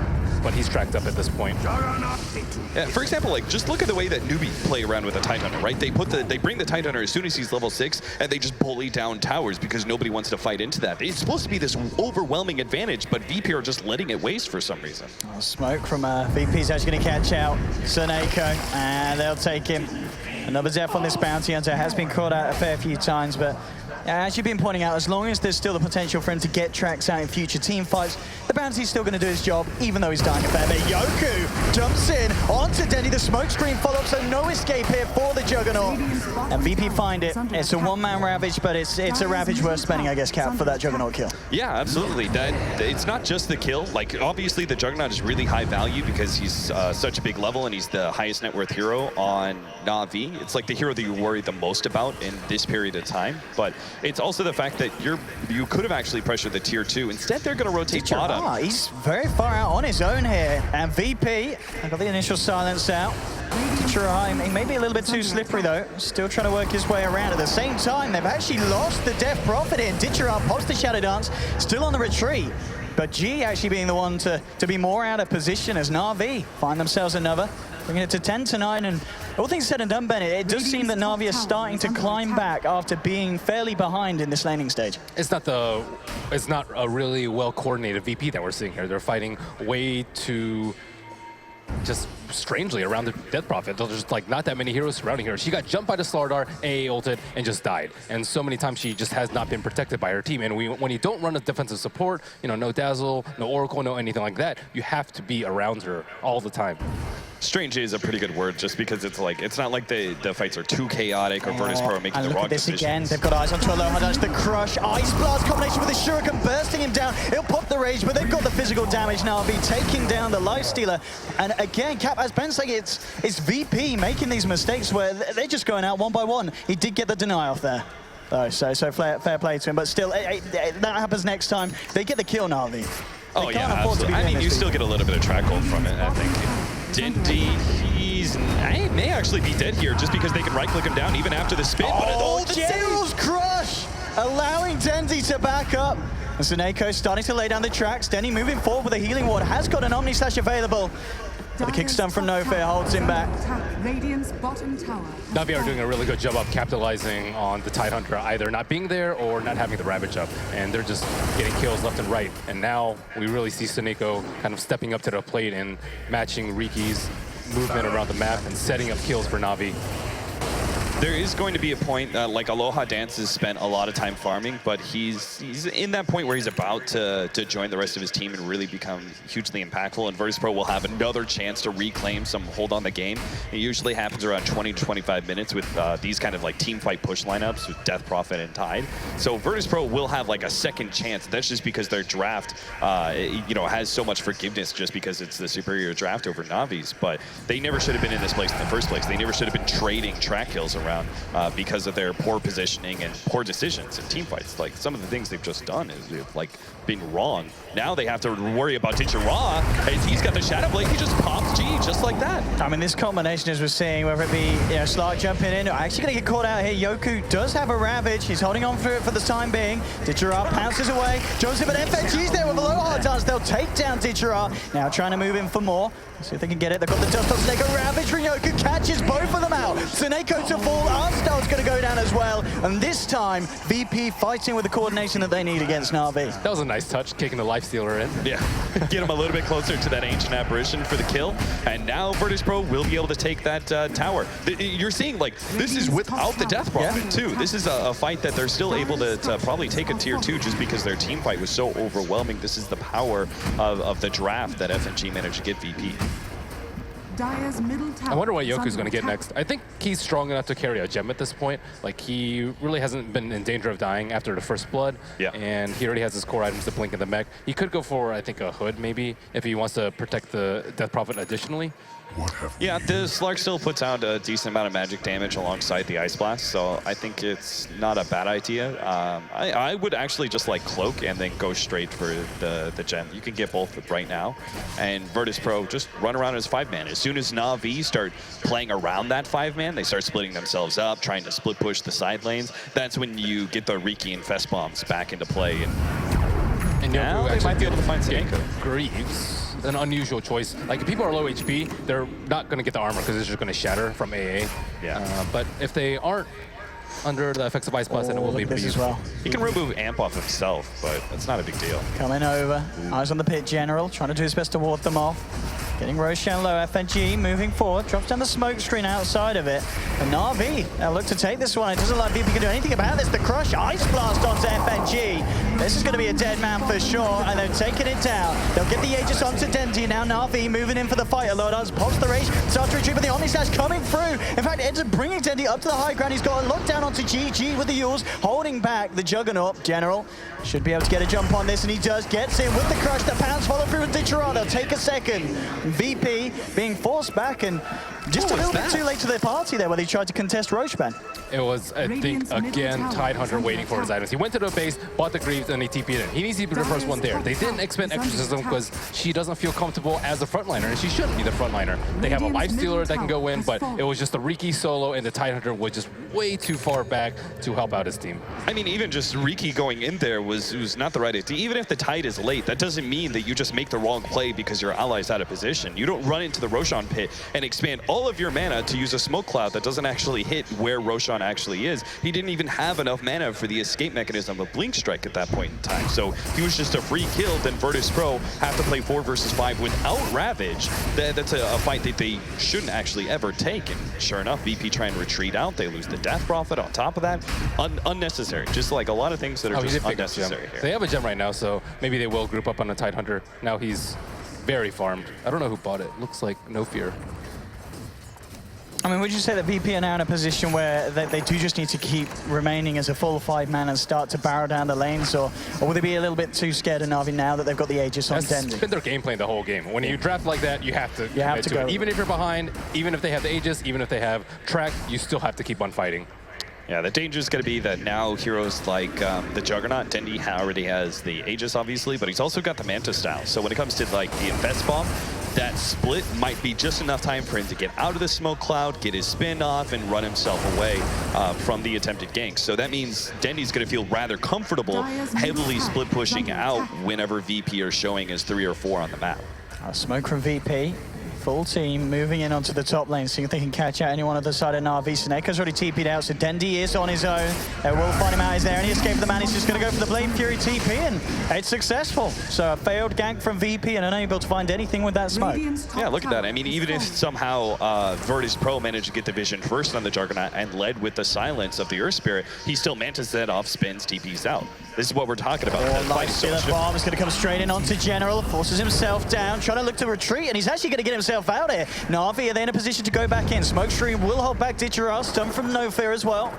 but he's tracked up at this point. Yeah, for example, like just look at the way that NaVi play around with a Tidehunter, right? They bring the Tidehunter as soon as he's level 6, and they just bully down towers because nobody wants to fight into that. It's supposed to be this overwhelming advantage, but VP are just letting it waste for some reason. Oh, smoke from VP's actually going to catch out Suneko, and they'll take him. Another death on this bounty hunter. Has been caught out a fair few times, but as you've been pointing out, as long as there's still the potential for him to get tracks out in future team fights, the bounty's still going to do his job, even though he's dying a fair bit. Yoku jumps in onto Denny. The smoke screen follow-up, so no escape here for the Juggernaut. And VP find it. It's a one-man Ravage, but it's a Ravage worth spending, I guess, Cap, for that Juggernaut kill. Yeah, absolutely. It's not just the kill. Like, obviously, the Juggernaut is really high value because he's such a big level and he's the highest net worth hero on NaVi. It's like the hero that you worry the most about in this period of time. But it's also the fact that you could have actually pressured the tier 2. Instead, they're going to rotate bottom. He's very far out on his own here. And VP, I got the initial silence out. He may be a little bit too slippery, though. Still trying to work his way around. At the same time, they've actually lost the Death Prophet in. Ditchera pops the Shadow Dance, still on the retreat. But G actually being the one to be more out of position as NaVi find themselves another. Bringing it to 10-9, and all things said and done, Bennett, it does seem that NaVi are starting to climb back after being fairly behind in this laning stage. It's not a really well-coordinated VP that we're seeing here. They're fighting way too just strangely around the Death Prophet. There's like not that many heroes surrounding her. She got jumped by the Slardar, AA ulted, and just died. And so many times she just has not been protected by her team. And when you don't run a defensive support, no Dazzle, no Oracle, no anything like that, you have to be around her all the time. Strange is a pretty good word, just because it's not like the fights are too chaotic or Virtus.Pro are making the wrong decisions. Again, they've got eyes onto a low high dash. The Crush, Ice Blast combination with the Shuriken bursting him down. He'll pop the Rage, but they've got the physical damage now. Be taking down the Lifestealer. And again, Cap, as Ben's saying, it's VP making these mistakes where they're just going out one by one. He did get the deny off there. So fair play to him, but still, that happens next time. They get the kill, NaVi. Oh yeah, absolutely. I mean, you still get a little bit of track hold from it, I think. Dindy, he may actually be dead here just because they can right-click him down even after the spin. Oh, General's Crush! Allowing Dendy to back up. And Suneko starting to lay down the tracks. Denny moving forward with a healing ward. Has got an Omni Slash available. But the kickstun from No Fear holds him back. Radiant's bottom tower. NaVi are doing a really good job of capitalizing on the Tidehunter either not being there or not having the Ravage up. And they're just getting kills left and right. And now we really see Suneko kind of stepping up to the plate and matching Riki's movement around the map and setting up kills for NaVi. There is going to be a point, like Aloha Dance has spent a lot of time farming, but he's in that point where he's about to join the rest of his team and really become hugely impactful, and Virtus.Pro will have another chance to reclaim some hold on the game. It usually happens around 20 to 25 minutes with these kind of like team fight push lineups with Death Prophet and Tide. So Virtus.Pro will have like a second chance. That's just because their draft, has so much forgiveness just because it's the superior draft over NaVi's, but they never should have been in this place in the first place. They never should have been trading track kills around because of their poor positioning and poor decisions in team fights. Like some of the things they've just done is like been wrong. Now they have to worry about Ditchera. He's got the Shadow Blade. He just pops G just like that. I mean, this combination, as we're seeing, whether it be Slark jumping in, actually going to get caught out here. Yoku does have a Ravage. He's holding on for it for the time being. Ditchera pounces away. Jones in, but FNG's there with a low hard dance. They'll take down Ditchera. Now trying to move in for more. See if they can get it. They've got the Dust on Suneko. Ravage from Yoku catches both of them out. Suneko to fall. Armstar's going to go down as well. And this time, VP fighting with the coordination that they need against NaVi. That was a nice touch, kicking the Lifestealer in. Yeah, get him a little bit closer to that Ancient Apparition for the kill. And now Virtus.Pro will be able to take that tower. You're seeing, like, this is without the Death Prophet, too. This is a fight that they're still able to probably take a tier 2 just because their team fight was so overwhelming. This is the power of the draft that FNG managed to get VP. I wonder what Yoku's going to get next. I think he's strong enough to carry a gem at this point. Like, he really hasn't been in danger of dying after the first blood. Yeah. And he already has his core items to blink in the mech. He could go for, I think, a hood maybe if he wants to protect the Death Prophet additionally. Yeah, the Slark still puts out a decent amount of magic damage alongside the Ice Blast, so I think it's not a bad idea. I would actually just like Cloak and then go straight for the gem. You can get both right now. And Virtus.Pro just run around as 5-man. As soon as NaVi start playing around that 5-man, they start splitting themselves up, trying to split push the side lanes. That's when you get the Riki and Fest bombs back into play. And now they might be able to find Stanko. Greaves. An unusual choice. Like, if people are low HP, they're not going to get the armor because it's just going to shatter from AA. Yeah. But if they aren't under the effects of Ice Blast, then it will be pretty useful. He can remove Amp off himself, but that's not a big deal. Coming over. Eyes on the pit general, trying to do his best to ward them off. Getting Roshan low, FNG moving forward, drops down the smoke screen outside of it. And NaVi, they'll look to take this one. It doesn't look like VP can do anything about this. The crush, Ice Blast onto FNG. This is going to be a dead man for sure, and they're taking it down. They'll get the Aegis onto Dendy. Now NaVi moving in for the fight. Lordaz pops the rage, starts to retreat, but the Omni Slash coming through. In fact, it ends up bringing Dendy up to the high ground. He's got a lockdown onto GG with the Yules, holding back the Juggernaut. General should be able to get a jump on this, and he does. Gets in with the crush. The pounds follow through with Ditchera. They'll take a second. VP being forced back, and just a little bit too late to the party there where they tried to contest Rocheban. It was, I think, again, Tidehunter waiting for his items. He went to the base, bought the Greaves, and he TP'd in. He needs to be the first one there. They didn't expend Exorcism because she doesn't feel comfortable as a frontliner, and she shouldn't be the frontliner. They have a Lifestealer that can go in, but it was just the Riki solo, and the Tidehunter was just way too far back to help out his team. I mean, even just Riki going in there was not the right idea. Even if the Tide is late, that doesn't mean that you just make the wrong play because your ally's out of position. You don't run into the Roshan pit and expand all of your mana to use a smoke cloud that doesn't actually hit where Roshan actually is. He didn't even have enough mana for the escape mechanism of Blink Strike at that point in time. So he was just a free kill. Then Virtus.Pro have to play 4 versus 5 without Ravage. That's a fight that they shouldn't actually ever take. And sure enough, VP try and retreat out. They lose the Death Prophet on top of that. Unnecessary. Just like a lot of things that are just unnecessary here. They have a gem right now, so maybe they will group up on a Tidehunter. Now he's very farmed. I don't know who bought it. Looks like No Fear. I mean, would you say that VP are now in a position where they do just need to keep remaining as a full 5-man and start to barrel down the lanes, or will they be a little bit too scared of NaVi now that they've got the Aegis on Dendy? That's been their game plan the whole game. When you draft like that, you have to commit to go. it. Even if you're behind, even if they have the Aegis, even if they have track, you still have to keep on fighting. Yeah, the danger is going to be that now heroes like the Juggernaut, Dendy already has the Aegis, obviously, but he's also got the Manta style. So when it comes to like the Infest Bomb, that split might be just enough time for him to get out of the smoke cloud, get his spin off, and run himself away from the attempted gank. So that means Dendy's going to feel rather comfortable heavily split pushing out whenever VP are showing as 3 or 4 on the map. Smoke from VP. Full team moving in onto the top lane, seeing if they can catch out anyone on the side of NaVi. Seneca's already TP'd out, so Dendy is on his own. They will find him out, he's there, and he escaped the man. He's just going to go for the Blade Fury TP, and it's successful. So a failed gank from VP and unable to find anything with that smoke. Yeah, look at that. I mean, even if somehow Virtus.Pro managed to get the vision first on the Juggernaut and led with the silence of the Earth Spirit, he still mantas that off, spins, TP's out. This is what we're talking about. Lifestealer bomb is going to come straight in onto General, forces himself down, trying to look to retreat, and he's actually going to get himself out here. NaVi are they in a position to go back in. Smokestream will hold back Ditchera, stun from No Fear as well.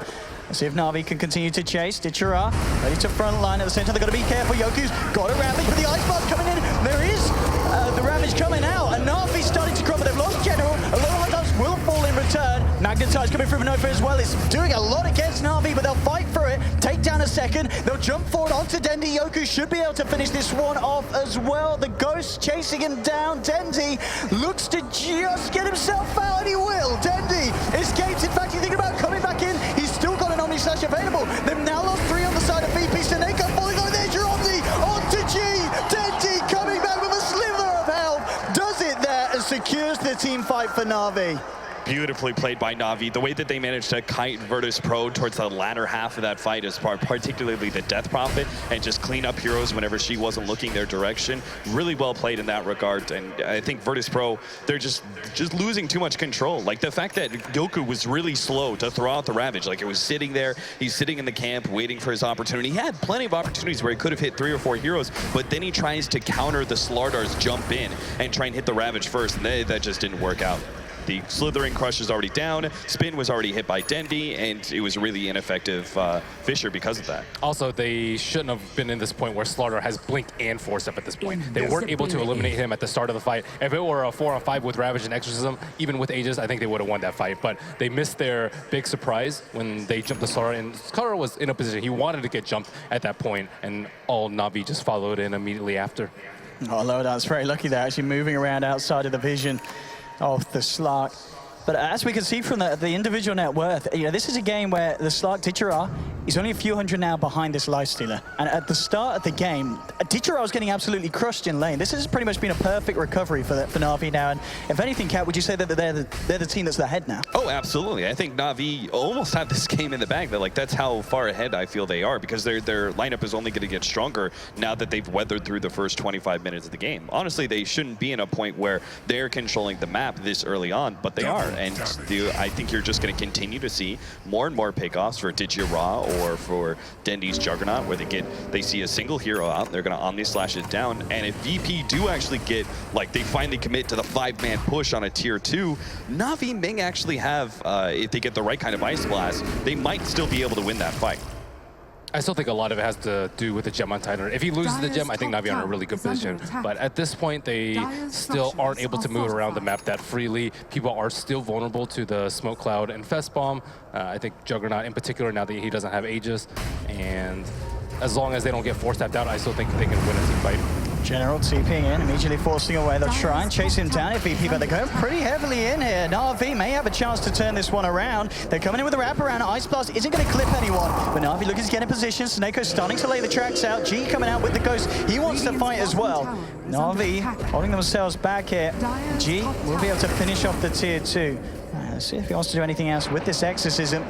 Let's see if NaVi can continue to chase. Ditchera ready to front line. At the center, they've got to be careful. Yoku's got a Ravage, but the Ice Blast coming in. There is the Ravage coming out, and NaVi's starting to crumble. They've lost General. A lot of items will fall in return. Magnetize coming through from No Fear as well. It's doing a lot against NaVi, but they'll fight for it. Take down a second. They'll jump forward onto Dendy. Yoku should be able to finish this one off as well. The Ghost chasing him down. Dendy looks to just get himself out, and he will. Dendy escapes. In fact, he's thinking about coming back in. He's still got an Omni Slash available. They've now lost 3 on the side of VP. Seneca falling on there. Omni onto G. Dendy coming back with a sliver of health. Does it there and secures the team fight for NaVi. Beautifully played by NaVi. The way that they managed to kite Virtus.Pro towards the latter half of that fight is particularly the Death Prophet, and just clean up heroes whenever she wasn't looking their direction. Really well played in that regard, and I think Virtus.Pro, they're just losing too much control. Like the fact that Yoku was really slow to throw out the Ravage, like it was sitting there, he's sitting in the camp waiting for his opportunity. He had plenty of opportunities where he could have hit 3 or 4 heroes, but then he tries to counter the Slardar's jump in and try and hit the Ravage first, and that just didn't work out. The Slithering Crush is already down, Spin was already hit by Dendi, and it was really ineffective Fissure because of that. Also, they shouldn't have been in this point where Slaughter has Blink and Force Up at this point. They weren't able to eliminate him at the start of the fight. If it were a 4-on-5 with Ravage and Exorcism, even with Aegis, I think they would have won that fight. But they missed their big surprise when they jumped the Slaughter, and Slaughter was in a position. He wanted to get jumped at that point, and all NaVi just followed in immediately after. Oh, Lowdown's very lucky they're actually moving around outside of the vision of the Slark. But as we can see from the individual net worth, you know, this is a game where the Slark Ditchera is only a few hundred now behind this Lifestealer. And at the start of the game, Ditchera was getting absolutely crushed in lane. This has pretty much been a perfect recovery for NaVi now. And if anything, Kat, would you say that they're the team that's ahead now? Oh, absolutely. I think NaVi almost have this game in the bag. That's how far ahead I feel they are, because their lineup is only going to get stronger now that they've weathered through the first 25 minutes of the game. Honestly, they shouldn't be in a point where they're controlling the map this early on, but they are. And I think you're just going to continue to see more and more pickoffs for Ditchera or for Dendi's Juggernaut, where they see a single hero out, they're going to Omni Slash it down. And if VP do actually get, like, they finally commit to the 5-man push on a tier 2, NaVi may actually have, if they get the right kind of Ice Blast, they might still be able to win that fight. I still think a lot of it has to do with the gem on Titan. If he loses the gem, I think NaVi are in a really good position. But at this point, they still aren't able to move around the map that freely. People are still vulnerable to the Smoke Cloud and Fest Bomb. I think Juggernaut in particular, now that he doesn't have Aegis. And as long as they don't get force-tapped out, I still think they can win a team fight. General TPing in, immediately forcing away the Shrine, chasing down at VP, but they're going pretty heavily in here. NaVi may have a chance to turn this one around. They're coming in with a wraparound. Ice Blast isn't going to clip anyone, but NaVi looking to get in position. Snako starting to lay the tracks out. G coming out with the Ghost. He wants to fight as well. NaVi holding themselves back here. G will be able to finish off the tier 2. Let's see if he wants to do anything else with this Exorcism.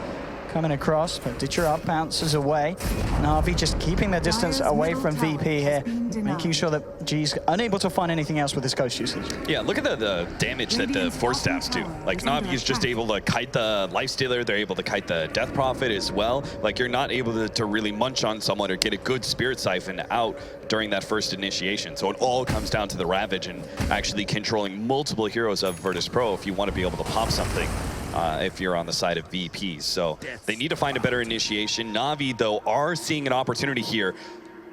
Coming across, but Ditchera bounces away. NaVi just keeping their distance away from VP here, making sure that G's unable to find anything else with his Ghost usage. Yeah, look at the damage that the Force Staffs do. Like, NaVi is just able to kite the Lifestealer, they're able to kite the Death Prophet as well. Like, you're not able to really munch on someone or get a good Spirit Siphon out during that first initiation. So it all comes down to the Ravage and actually controlling multiple heroes of Virtus.Pro if you want to be able to pop something. If you're on the side of VPs. So they need to find a better initiation. NaVi, though, are seeing an opportunity here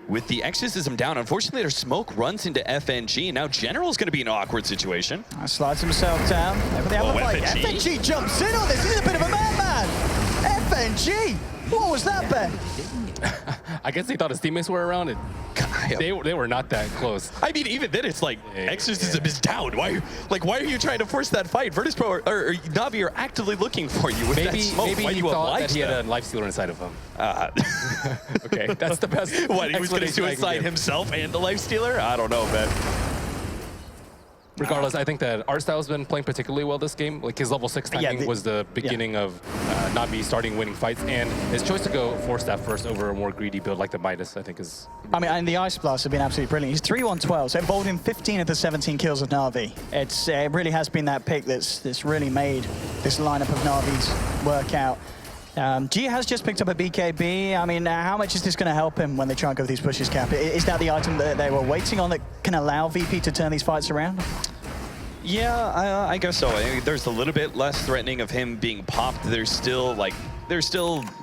with the Exorcism down. Unfortunately, their smoke runs into FNG. Now General's going to be in an awkward situation. Slides himself down. FNG jumps in on this. He's a bit of a madman. FNG! What was that, Ben? I guess he thought his teammates were around it. They were not that close. I mean, even then, it's like, Exorcism is down. Why are you trying to force that fight? Virtus.Pro or NaVi are actively looking for you with that smoke. Maybe he thought that he had a Lifestealer inside of him. Okay, that's the best. What, he was going to suicide himself and the Lifestealer? I don't know, man. Regardless, I think that Artstyle has been playing particularly well this game. Like, his level 6 timing was the beginning of NaVi starting winning fights, and his choice to go Force Staff first over a more greedy build like the Midas, I think is... I mean, and the Ice Blast have been absolutely brilliant. He's 3-1-12, so involved in 15 of the 17 kills of NaVi. It really has been that pick that's really made this lineup of NaVi's work out. G has just picked up a BKB. I mean, how much is this going to help him when they try and go for these pushes, Cap? Is that the item that they were waiting on that can allow VP to turn these fights around? Yeah, I guess so. I mean, there's a little bit less threatening of him being popped. There's still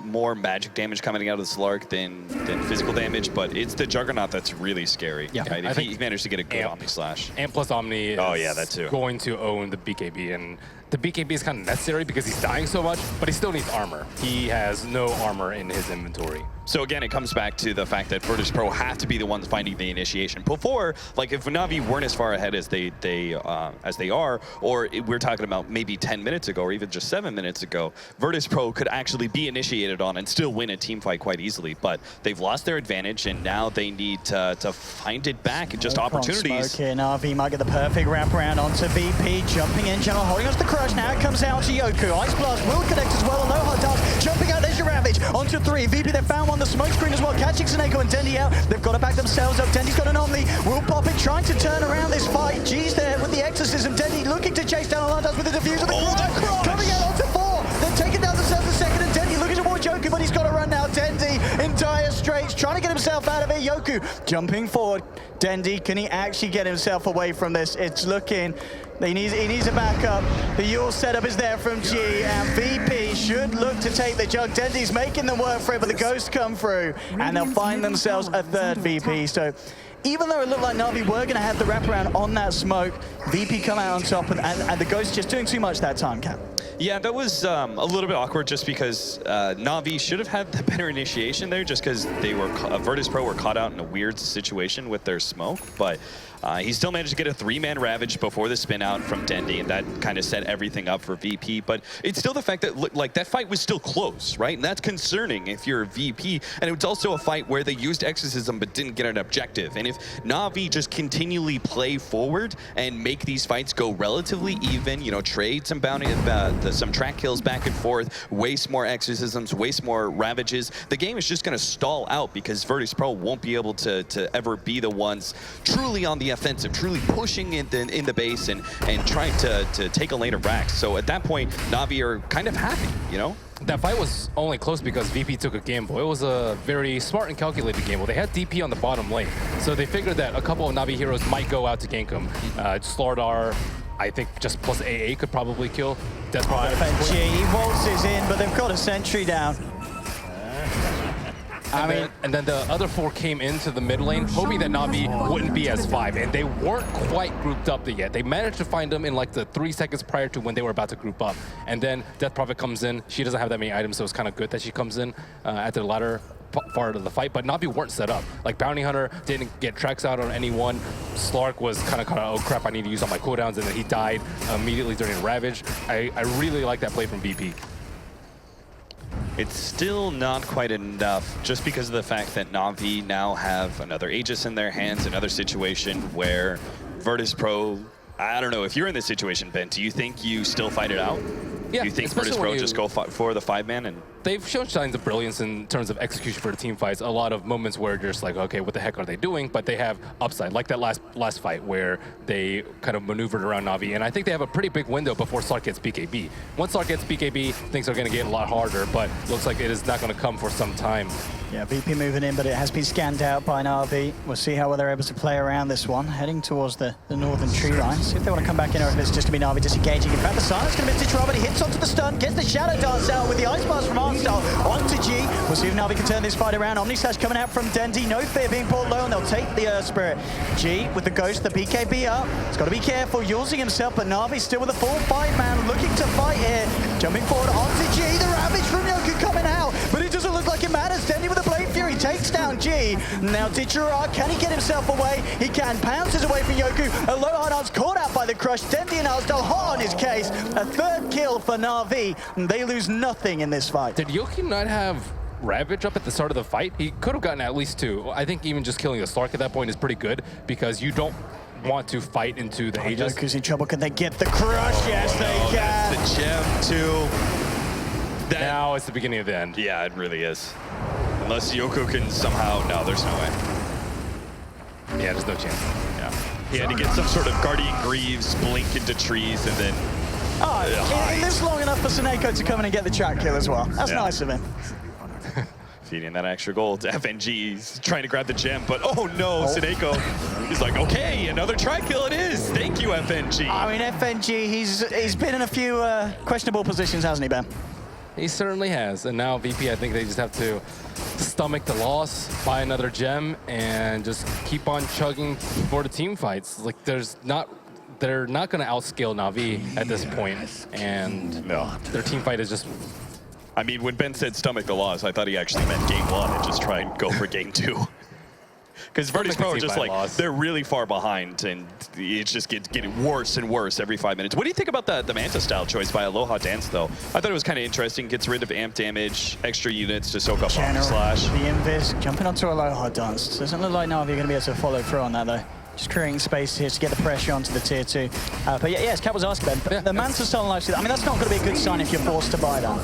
more magic damage coming out of the Slark than physical damage, but it's the Juggernaut that's really scary. Yeah, right? If he managed to get a good Omni Slash. And plus Omni is that too. Going to own the BKB, and the BKB is kind of necessary because he's dying so much, but he still needs armor. He has no armor in his inventory. So again, it comes back to the fact that Virtus.Pro have to be the ones finding the initiation. Before, like if NaVi weren't as far ahead as they are, or we're talking about maybe 10 minutes ago, or even just 7 minutes ago, Virtus.Pro could actually be initiated on and still win a team fight quite easily. But they've lost their advantage, and now they need to find it back and just opportunities. Smoke here. NaVi might get the perfect wraparound onto VP, jumping in, General holding us the crush. Now it comes out to Yoku. Ice Blast will connect as well. No hot dance. Jumping out, there's your Ravage. Onto 3. VP, they found one. The smoke screen as well, catching Snako and Dendi out. They've got to back themselves up. Dendi's got an Omni. Will pop it, trying to turn around this fight. G's there with the Exorcism. Dendi looking to chase down Alantas with the defuse of the crush. Coming out onto 4. They're taking down themselves a second, and Dendi looking towards Yoku, but he's got to run now. Dendi in dire straits, trying to get himself out of it. Yoku jumping forward. Dendi, can he actually get himself away from this? It's looking, he needs a backup. The Yule setup is there from G, and VP should look to take the jug. Dendi's making them work for it, but the ghosts come through, and they'll find themselves a third VP. So even though it looked like NaVi were going to have the wraparound on that smoke, VP come out on top, and the ghosts just doing too much that time, Cap. Yeah, that was a little bit awkward just because NaVi should have had the better initiation there just because they were, Virtus.Pro were caught out in a weird situation with their smoke, but he still managed to get a 3-man Ravage before the spin out from Dendi, and that kind of set everything up for VP, but it's still the fact that, like, that fight was still close, right? And that's concerning if you're a VP, and it was also a fight where they used Exorcism but didn't get an objective, and if NaVi just continually play forward and make these fights go relatively even, you know, trade some bounty, some track kills back and forth, waste more Exorcisms, waste more Ravages, the game is just going to stall out because Virtus.Pro won't be able to ever be the ones truly on the offensive, truly pushing in the base and trying to take a lane of racks. So at that point, NaVi are kind of happy, you know? That fight was only close because VP took a gamble. It was a very smart and calculated gamble. They had DP on the bottom lane, so they figured that a couple of NaVi heroes might go out to gank him. Slardar, I think just plus AA could probably kill Deathprop. FNG waltzes in, but they've got a sentry down. And then the other 4 came into the mid lane, hoping that NaVi wouldn't be as 5, and they weren't quite grouped up yet. They managed to find them in like the 3 seconds prior to when they were about to group up. And then Death Prophet comes in. She doesn't have that many items, so it's kind of good that she comes in at the latter part of the fight, but NaVi weren't set up. Like Bounty Hunter didn't get tracks out on anyone. Slark was kind of, oh crap, I need to use all my cooldowns, and then he died immediately during Ravage. I really like that play from VP. It's still not quite enough just because of the fact that NaVi now have another Aegis in their hands, another situation where Virtus.Pro, I don't know, if you're in this situation, Ben, do you think you still fight it out? Yeah, do you think Virtus.Pro just go for the 5-man? And they've shown signs of brilliance in terms of execution for the team fights. A lot of moments where you're just like, okay, what the heck are they doing? But they have upside, like that last fight where they kind of maneuvered around NaVi. And I think they have a pretty big window before Slark gets BKB. Once Slark gets BKB, things are going to get a lot harder, but looks like it is not going to come for some time. Yeah, VP moving in, but it has been scanned out by NaVi. We'll see how well they're able to play around this one, heading towards the northern tree line. See if they want to come back in or if it's just going to be NaVi disengaging. In fact, the silence going to be Titch, but he hits onto the stun, gets the Shadow Dance out with the Ice Blast from Armstar onto G. We'll see if NaVi can turn this fight around. Omnislash coming out from Dendi. No fear being pulled low, and they'll take the Earth Spirit. G with the Ghost, the BKB up. He's got to be careful, using himself, but NaVi still with a full 5-man, looking to fight here. Jumping forward onto G. The Ravage from Yoku coming out, but it doesn't look like it matters. Dendi with a Blade Fury takes down G. Now Ditchara, can he get himself away? He can. Pounces away from Yoku. Aloha Knight's caught out by the crush. Dendi and Alstel hot on his case. A third kill for NaVi, and they lose nothing in this fight. Did Yoku not have Ravage up at the start of the fight? He could have gotten at least 2. I think even just killing the Slark at that point is pretty good because you don't want to fight into the Aegis. Yoku's in trouble. Can they get the crush? Yes, they can. That's the gem too. Now it's the beginning of the end. Yeah, it really is. Unless Yoku can somehow, no, there's no way. Yeah, there's no chance. Yeah. He had to get some sort of Guardian Greaves, blink into trees, and then... He lives long enough for Seneko to come in and get the track kill as well. That's nice of him. Feeding that extra gold to FNG. He's trying to grab the gem, but oh no, Seneko. He's like, okay, another track kill it is. Thank you, FNG. I mean, FNG, he's been in a few questionable positions, hasn't he, Ben? He certainly has, and now VP, I think they just have to stomach the loss, buy another gem, and just keep on chugging for the team fights. Like, they're not going to outscale NaVi at this point, and their team fight is just... I mean, when Ben said stomach the loss, I thought he actually meant game 1 and just try and go for game 2. Because Virtus.Pro are just like, they're really far behind, and it just getting worse and worse every 5 minutes. What do you think about the Manta style choice by Aloha Dance, though? I thought it was kind of interesting. Gets rid of amp damage, extra units to soak up Slash. The Invis jumping onto Aloha Dance. Doesn't look like NaVi are going to be able to follow through on that, though. Just creating space here to get the pressure onto the tier 2. But yeah, as Kat was asking, Ben, but the Manta style lifesteal, I mean, that's not going to be a good sign if you're forced to buy that.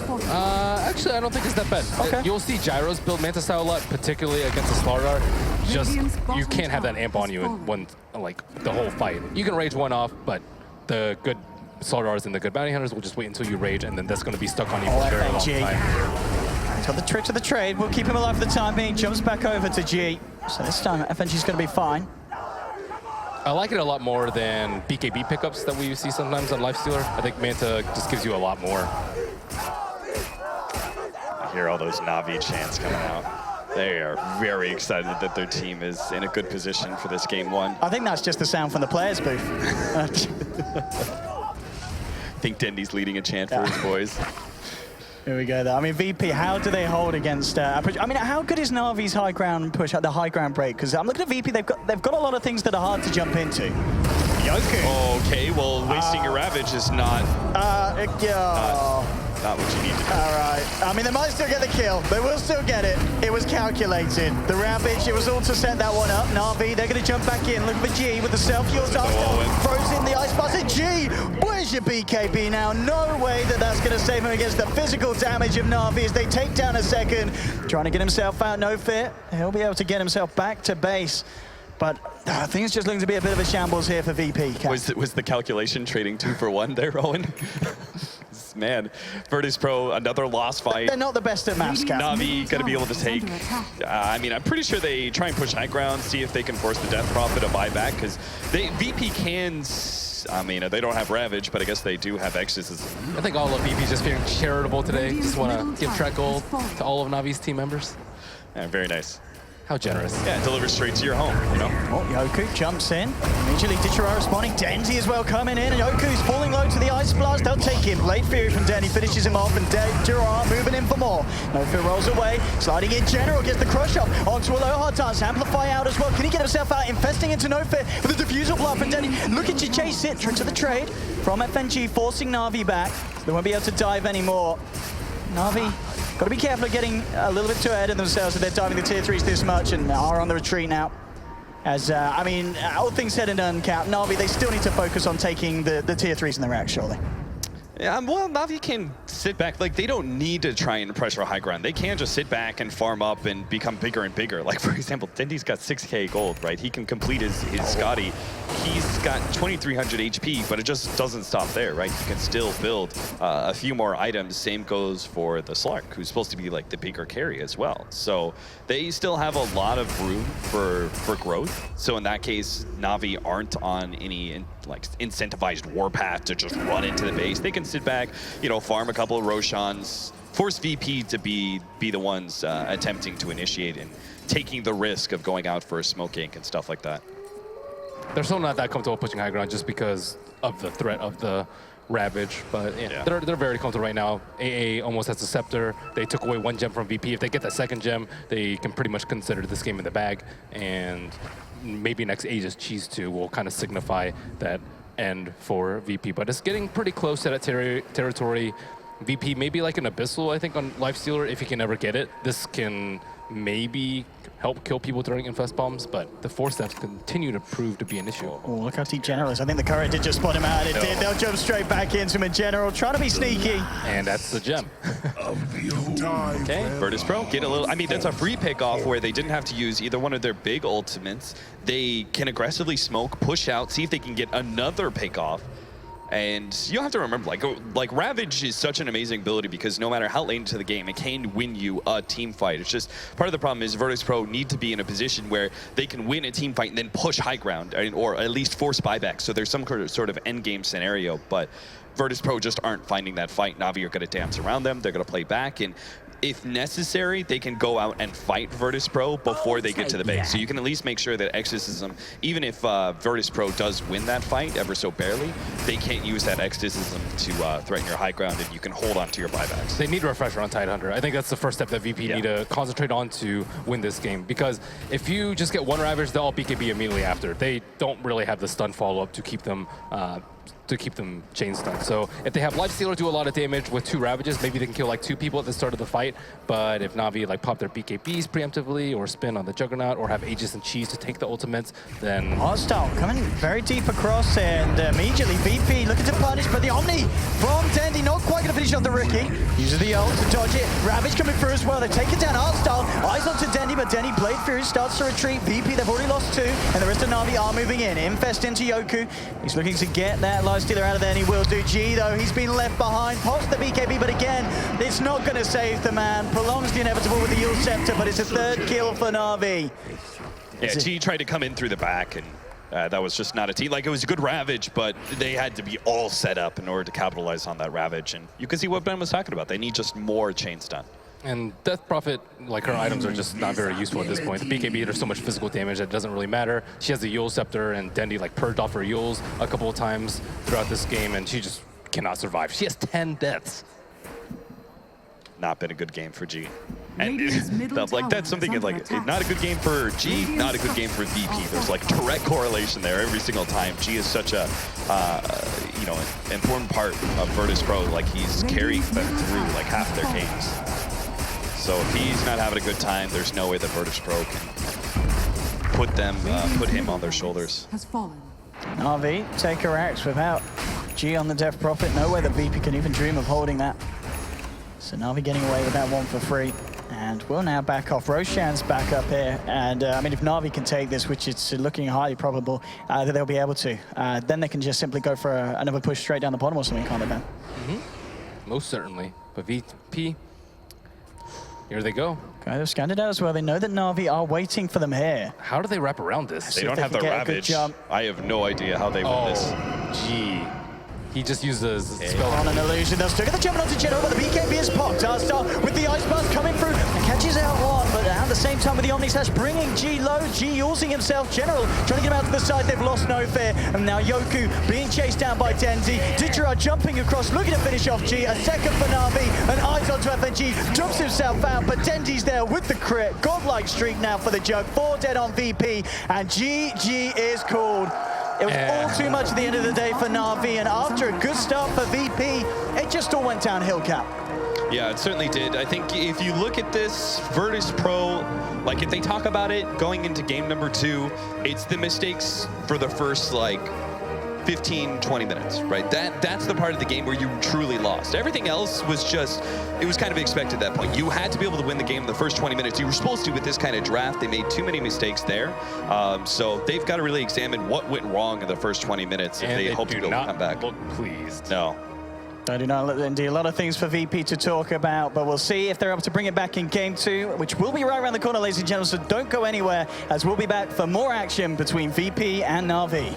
Actually, I don't think it's that bad. Okay. You'll see Gyros build Manta style a lot, particularly against the Slardar. Just, you can't have that amp on you in one, like, the whole fight. You can rage one off, but the good Slardars and the good Bounty Hunters will just wait until you rage, and then that's going to be stuck on you for a very long time. He's got the tricks of the trade. We'll keep him alive for the time being. Jumps back over to G. So this time, FNG's going to be fine. I like it a lot more than BKB pickups that we see sometimes on Lifestealer. I think Manta just gives you a lot more. I hear all those NaVi chants coming out. They are very excited that their team is in a good position for this game 1. I think that's just the sound from the players' booth. I think Dendy's leading a chant for his boys. Here we go, though. I mean, VP, how do they hold against... I mean, how good is Navi's high ground push, the high ground break? Because I'm looking at VP, they've got a lot of things that are hard to jump into. Yoku. Okay, well, wasting your Ravage is not what you need to do. All right. I mean, they might still get the kill. They will still get it. It was calculated. The Ravage, it was all to set that one up. NaVi, they're going to jump back in. Look for G with the self-heals after. Throws in the Ice Blast. And G, where's your BKB now? No way that that's going to save him against the physical damage of NaVi as they take down a second. Trying to get himself out, no fear. He'll be able to get himself back to base. But things just looking to be a bit of a shambles here for VP. Was the calculation trading 2 for 1 there, Owen? Man, Virtus.Pro, another lost fight. They're not the best at maps, Cap. NaVi going to be able to take... I mean, I'm pretty sure they try and push high ground, see if they can force the Death Prophet to buy back, because VP can... I mean, they don't have Ravage, but I guess they do have Exorcism. I think all of VP is just feeling charitable today. Just want to give track gold to all of NaVi's team members. Yeah, very nice. How generous. Yeah, it delivers straight to your home, you know? Oh, Yoku jumps in. Immediately, Dichiro responding. Denzi as well coming in. And Yoku's falling low to the Ice Blast. They'll take him. Blade Fury from Denny finishes him off. And Dichiro moving in for more. No Fear rolls away. Sliding in. General gets the crush up onto a low hard dance. Amplify out as well. Can he get himself out? Infesting into No Fear with a diffusal blood from Denny. Looking to chase it. Tricks of the trade from FNG, forcing NaVi back. They won't be able to dive anymore. NaVi, got to be careful of getting a little bit too ahead of themselves if they're diving the tier 3s this much and are on the retreat now. As, I mean, all things said and done, Cap, NaVi, they still need to focus on taking the tier 3s in the rack, surely. Yeah, well, NaVi can sit back. Like, they don't need to try and pressure high ground. They can just sit back and farm up and become bigger and bigger. Like, for example, Dendy's got 6k gold, right? He can complete his Scotty. He's got 2,300 HP, but it just doesn't stop there, right? He can still build a few more items. Same goes for the Slark, who's supposed to be, like, the bigger carry as well. So they still have a lot of room for growth. So in that case, NaVi aren't on any incentivized warpath to just run into the base. They can sit back, you know, farm a couple of Roshans, force VP to be the ones attempting to initiate and taking the risk of going out for a smoke gank and stuff like that. They're still not that comfortable pushing high ground just because of the threat of the Ravage, but yeah. They're very comfortable right now. AA almost has the Scepter. They took away 1 gem from VP. If they get that 2nd gem, they can pretty much consider this game in the bag, and maybe next Aegis Cheese 2 will kind of signify that end for VP, but it's getting pretty close to that territory. VP maybe like an Abyssal, I think, on Lifestealer, if he can ever get it. This can maybe help kill people during infest bombs, but the 4 steps continue to prove to be an issue. Oh, look how deep General is. I think the Courier did just spot him out. It did. They'll jump straight back into him in General, trying to be sneaky. And that's the gem. Okay, Virtus.Pro get a little... I mean, that's a free pick-off where they didn't have to use either one of their big ultimates. They can aggressively smoke, push out, see if they can get another pick-off. And you have to remember, like Ravage is such an amazing ability because no matter how late into the game, it can win you a team fight. It's just part of the problem is Virtus.Pro need to be in a position where they can win a team fight and then push high ground, or at least force buyback. So there's some sort of end game scenario, but Virtus.Pro just aren't finding that fight. NaVi are going to dance around them. They're going to play back, and if necessary, they can go out and fight Virtus.Pro before they get to the base. So you can at least make sure that Exorcism, even if Virtus.Pro does win that fight ever so barely, they can't use that Exorcism to threaten your high ground, and you can hold on to your buybacks. They need a refresher on Tidehunter. I think that's the first step that VP need to concentrate on to win this game, because if you just get 1 Ravage, they'll all BKB immediately after. They don't really have the stun follow-up to keep them chain stunned. So if they have Lifestealer do a lot of damage with 2 Ravages, maybe they can kill like 2 people at the start of the fight. But if NaVi like pop their BKBs preemptively, or spin on the Juggernaut, or have Aegis and Cheese to take the ultimates, then... Hostile coming very deep across, and immediately VP looking to punish, but the Omni from Dendy not quite going to finish off the Rookie. Uses the ult to dodge it. Ravage coming through as well. They take it down Hostile. Eyes onto Dendy, but Dendy Blade Fury starts to retreat. VP, they've already lost 2, and the rest of NaVi are moving in. Infest into Yoku. He's looking to get that Lifestealer out of there, and he will do. G, though, he's been left behind. Pops the BKB, but again, it's not going to save the man. Prolongs the inevitable with the Yule Scepter, but it's a 3rd kill for NaVi. Yeah, G tried to come in through the back, and That was just not a team. Like, it was a good Ravage, but they had to be all set up in order to capitalize on that Ravage. And you can see what Ben was talking about. They need just more chains done. And Death Prophet, like, her items are just not very useful at this point. The BKB, there's so much physical damage that doesn't really matter. She has the Yule Scepter, and Dendi, like, purged off her Yules a couple of times throughout this game, and she just cannot survive. She has 10 deaths. Not been a good game for G. And like, that's something like, not a good game for G, not a good game for VP. There's like direct correlation there every single time. G is such a, you know, an important part of Virtus.Pro. Like, he's carrying them through like half their games. So if he's not having a good time, there's no way that Virtus.Pro can put him on their shoulders. NaVi take her axe without G on the Death Prophet. No way that VP can even dream of holding that. So NaVi getting away with that one for free. And we'll now back off. Roshan's back up here. And I mean, if NaVi can take this, which is looking highly probable that they'll be able to, then they can just simply go for another push straight down the bottom or something, can't they, Ben? Most certainly. But VP, here they go. Okay, they've scanned it out as well. They know that NaVi are waiting for them here. How do they wrap around this? They don't have the Ravage. I have no idea how they win this. Gee. He just used a spell on an illusion. They'll still get the jump onto General, but the BKB is popped. Star with the Ice Blast coming through and catches out one, but at the same time with the Omni Slash bringing G low. G using himself. General trying to get him out to the side. They've lost no fear. And now Yoku being chased down by Denzi. Didra jumping across, looking to finish off G. A second for NaVi, and eyes onto FNG. Drops himself out, but Denzi's there with the crit. Godlike streak now for the Jug. 4 dead on VP, and GG is called. It was all too much at the end of the day for NaVi, and after a good start for VP, it just all went downhill, Cap. Yeah, it certainly did. I think if you look at this, Virtus.Pro, like, if they talk about it going into game number 2, it's the mistakes for the first, like, 15, 20 minutes, right? That's the part of the game where you truly lost. Everything else was just, it was kind of expected at that point. You had to be able to win the game in the first 20 minutes. You were supposed to with this kind of draft. They made too many mistakes there. So they've got to really examine what went wrong in the first 20 minutes if they hope to be able to come back. Look pleased. No. I do not indeed. A lot of things for VP to talk about, but we'll see if they're able to bring it back in game 2, which will be right around the corner, ladies and gentlemen, so don't go anywhere, as we'll be back for more action between VP and NaVi.